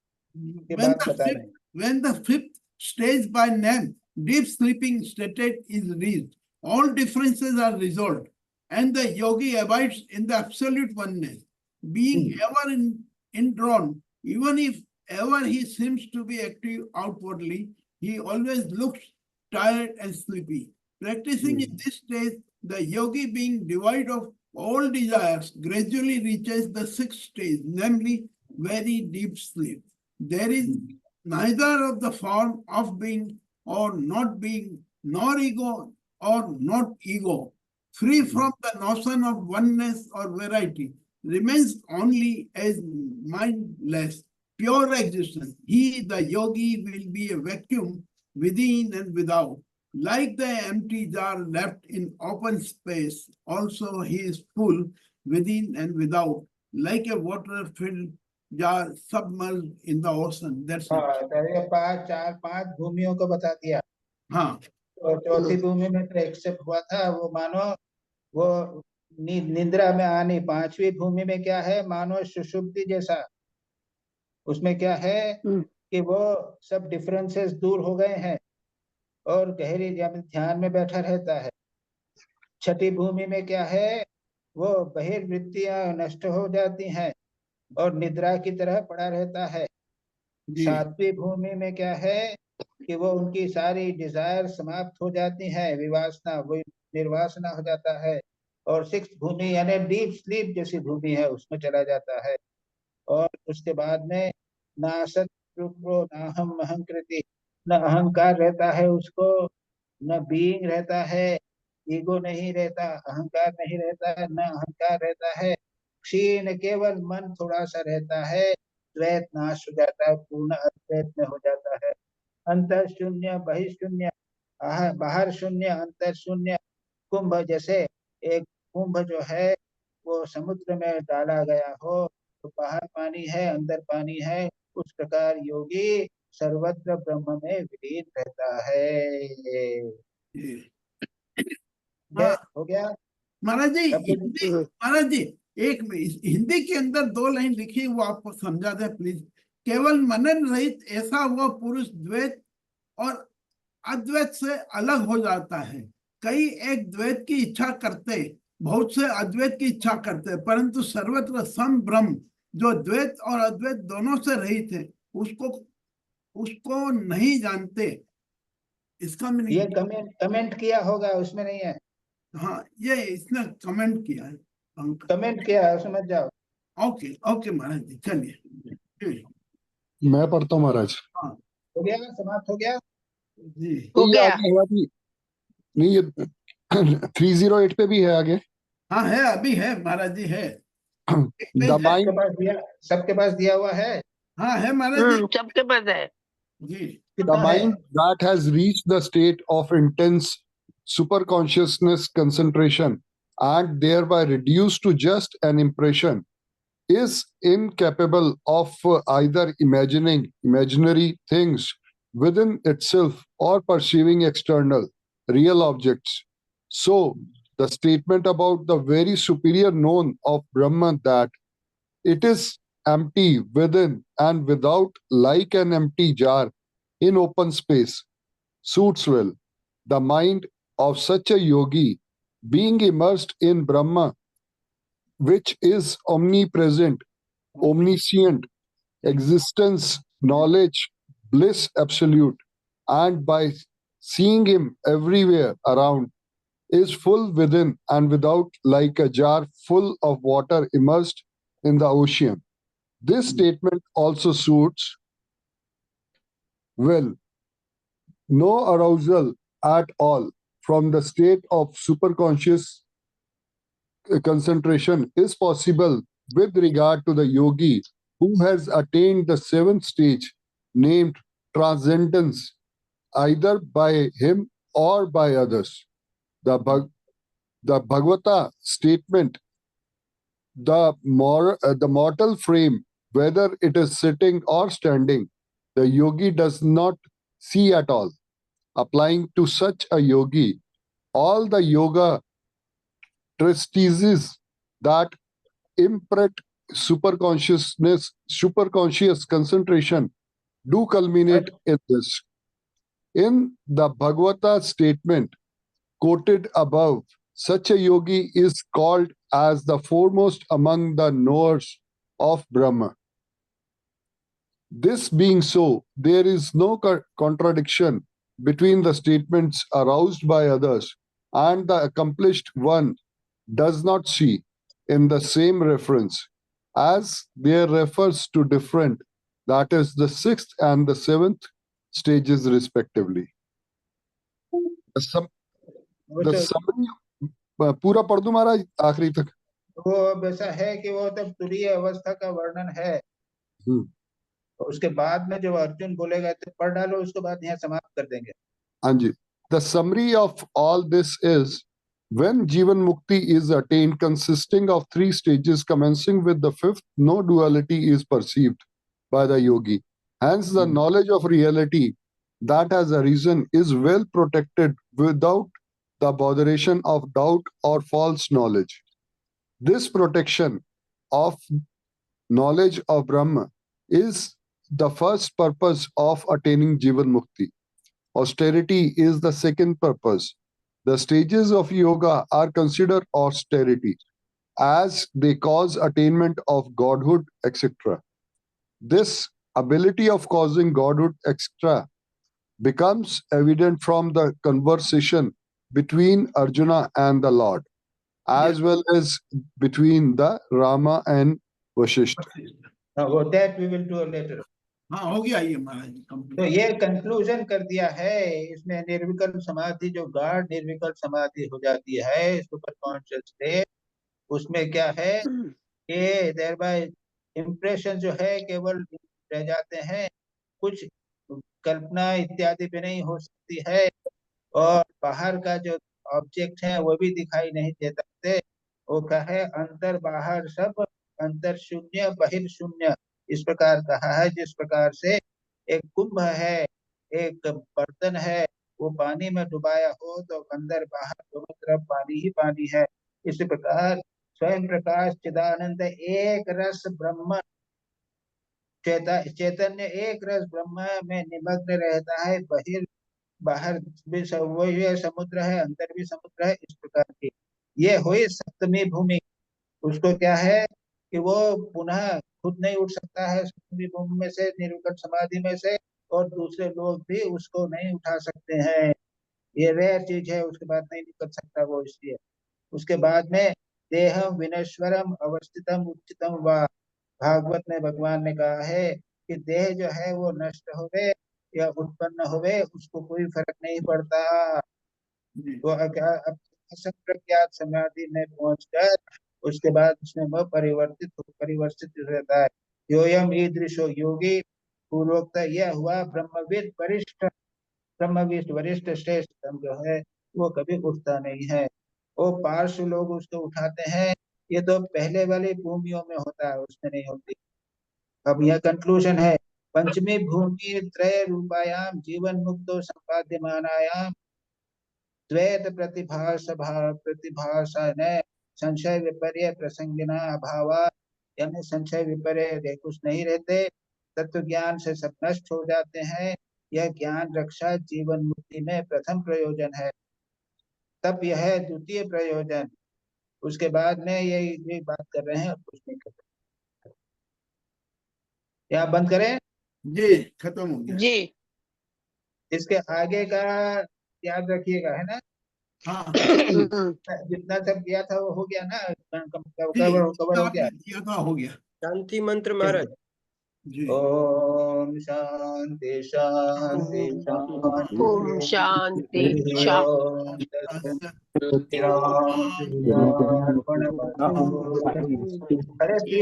के बात बता रहे हैं। When the fifth stage by name deep sleeping state is reached, all differences are resolved, and the yogi abides in the absolute oneness, being ever indrawn. Even if ever he seems to be active outwardly, he always looks tired and sleepy. Practicing in this stage, the yogi, being devoid of all desires, gradually reaches the sixth stage, namely very deep sleep. There is neither of the form of being or not being, nor ego or not ego. Free from the notion of oneness or variety, remains only as mindless, pure existence. He, the yogi, will be a vacuum within and without. Like the empty jar left in open space, also he is full within and without, like a water-filled jar submerged in the ocean. That's it. ये 4-5 भूमियों को बता दिया। हाँ, तो चौथी भूमि में तो accept हुआ था, वो मानो वो निद्रा में आनी। पांचवी भूमि में क्या है, मानो सुषुप्ति जैसा, उसमें क्या है कि वो सब डिफरेंसेस दूर हो गए हैं और गहरी ध्यान में बैठा रहता है। छठी भूमि में क्या है, वो बहिर्वृत्तियां नष्ट हो जाती हैं और निद्रा की तरह पड़ा रहता है। सातवीं भूमि में क्या है कि वो उनकी सारी डिजायर समाप्त हो जाती हैं, विवासना वो निर्वासना हो जाता है। और सिक्स्थ भूमि यानी डीप स्लीप जैसी भूमि है, उसमें चला जाता है। और उसके बाद में ना असत रूपो ना हम अहंकृति, न अहंकार रहता है उसको, न बीइंग रहता है, ईगो नहीं रहता, अहंकार नहीं रहता है, न अहंकार रहता है। क्षीण केवल मन थोड़ा सा रहता है, द्वैत नाश हो जाता है, पूर्ण अद्वैत में हो जाता है। अंतर शून्य बहिशून्य, बाहर शून्य अंतर शून्य। कुंभ जैसे एक कुंभ जो है वो समुद्र में डाला गया हो, तो बाहर पानी है अंदर पानी है, उस प्रकार योगी सर्वत्र ब्रह्म में विलीन रहता है। हो गया महाराज जी, एक हिंदी के अंदर 2 लाइन लिखी, वो आपको समझा दे प्लीज। केवल मनन रहित ऐसा वो पुरुष द्वैत और अद्वैत से अलग हो जाता है। कई एक द्वैत की इच्छा करते बहुत से अद्वैत की इच्छा करते हैं, परंतु सर्वत्र सम ब्रह्म जो द्वैत और अद्वैत दोनों से रहित है उसको नहीं जानते। इसका ये मीनिंग कमेंट किया होगा, उसमें नहीं है। हाँ, ये इसने कमेंट किया है, कमेंट किया है, समझ जाओ। ओके ओके महाराज जी, चलिए। मैं पढ़ता हूँ महाराज। हाँ हो गया, समाप्त हो गया जी, हो ये गया। आगे है अभी नहीं, ये 308 पे भी है आगे। हाँ है, अभी है महाराज जी, है। द सबके माइंड, पास दिया, सबके पास दिया हुआ है हाँ है महाराज जी सबके पास है। जी। the कितना है? mind that has reached the state of intense superconsciousness concentration and thereby reduced to just an impression is incapable of either imagining imaginary things within itself or perceiving external real objects. So the statement about the very superior known of Brahman, that it is empty within and without, like an empty jar in open space, suits well. The mind of such a yogi, being immersed in Brahma, which is omnipresent, omniscient, existence, knowledge, bliss absolute, and by seeing him everywhere around, is full within and without, like a jar full of water immersed in the ocean. This statement also suits well. No arousal at all from the state of superconscious concentration is possible with regard to the yogi who has attained the seventh stage named transcendence, either by him or by others. The Bhagavata statement, the mortal frame, whether it is sitting or standing, the yogi does not see at all. Applying to such a yogi, all the yoga treatises that imprint superconscious concentration do culminate in this. In the Bhagavata statement quoted above, such a yogi is called as the foremost among the knowers of Brahma. This being so, there is no contradiction between the statements aroused by others and the accomplished one does not see in the same reference, as there refers to different, that is, the sixth and the seventh stages respectively. The summary, पूरा पढ़ दूं महाराज आखिरी तक? वो वैसा है कि वो तब तुरीय अवस्था का वर्णन है, उसके बाद में जो अर्जुन बोलेगा तो पढ़ डालो, उसके बाद यहाँ समाप्त कर देंगे। हाँ जी। The summary of all this is, when Jivan Mukti is attained, consisting of 3 stages, commencing with the 5th, no duality is perceived by the yogi. Hence, the knowledge of reality that has arisen is well protected without the botheration of doubt or false knowledge. This protection of knowledge of Brahma is the first purpose of attaining Jivan Mukti. Austerity is the second purpose. The stages of yoga are considered austerity as they cause attainment of godhood, etc. This ability of causing godhood, etc., becomes evident from the conversation between Arjuna and the Lord, as well as between the Rama and Vashishta. That we will do later. हाँ हो गया ये महाराज जी, तो ये conclusion कर दिया है इसमें। निर्विकल्प समाधि, जो गाढ़ निर्विकल्प समाधि हो जाती है सुपर कॉन्शियस स्टेट, उसमें क्या है कि देयर बाय इम्प्रेशन जो है केवल रह जाते हैं, कुछ कल्पना इत्यादि पे नहीं हो सकती है, और बाहर का जो ऑब्जेक्ट है वो भी दिखाई नहीं देता थे। वो क्या है, अंदर बाहर सब, अंतर शून्य बहिर् शून्य, इस प्रकार कहा है। जिस प्रकार से एक कुंभ है, एक बर्तन है, वो पानी में डुबाया हो तो अंदर बाहर दोनों तरफ पानी ही पानी है। इसी प्रकार स्वयं प्रकाश चिदानंद एक रस ब्रह्म, चैतन्य एक रस ब्रह्म में निमग्न रहता है। बाहर भी वही समुद्र है, अंदर भी समुद्र है। इस प्रकार की ये हुई सप्तमी भूमि। उसको क्या है कि वो पुनः खुद नहीं उठ सकता है सप्तमी भूमि में से, निर्विकल्प समाधि में से, और दूसरे लोग भी उसको नहीं उठा सकते हैं। ये रेयर चीज है, उसके बाद नहीं निकल सकता वो, इसलिए। उसके बाद में देह विनश्वरम अवस्थितम उच्चितम व, भागवत में भगवान ने कहा है कि देह जो है वो नष्ट होवे या उत्पन्न होवे, उसको कोई फर्क नहीं पड़ता। तो असंप्रज्ञात समाधि में पहुंचकर उसके बाद उसमें वह परिवर्तित रहता है। योयम ईदृशो योगी, पूर्वोक्त यह हुआ ब्रह्मविद वरिष्ठ श्रेष्ठ जो है वो कभी उठता नहीं है। वो पार्श्व लोग उसको उठाते हैं, ये तो पहले वाली भूमियों में होता है, उसमें नहीं होती। अब यह कंक्लूजन है, पंचमी भूमि त्रय रूपायाम जीवन मुक्तो संपाद्यमानायाम द्वैत प्रतिभासन संशय विपर्य प्रसंगिना अभावा, यानी संशय विपर्य कुछ नहीं रहते, तत्व ज्ञान से सब नष्ट हो जाते हैं। यह ज्ञान रक्षा जीवन मुक्ति में प्रथम प्रयोजन है। तब यह है द्वितीय प्रयोजन। उसके बाद में ये बात कर रहे हैं, कुछ नहीं कर रहे। यहाँ बंद करें जी, खत्म हो गया जी। इसके आगे का याद रखिएगा, है ना। हाँ जितना सब किया था वो हो गया ना, कवर हो गया। किया था, हो गया। शांति मंत्र महाराज। जी। ओम शांति शांति शांति। ओम शांति हरि ओम शांति। अरे पीयूष जी,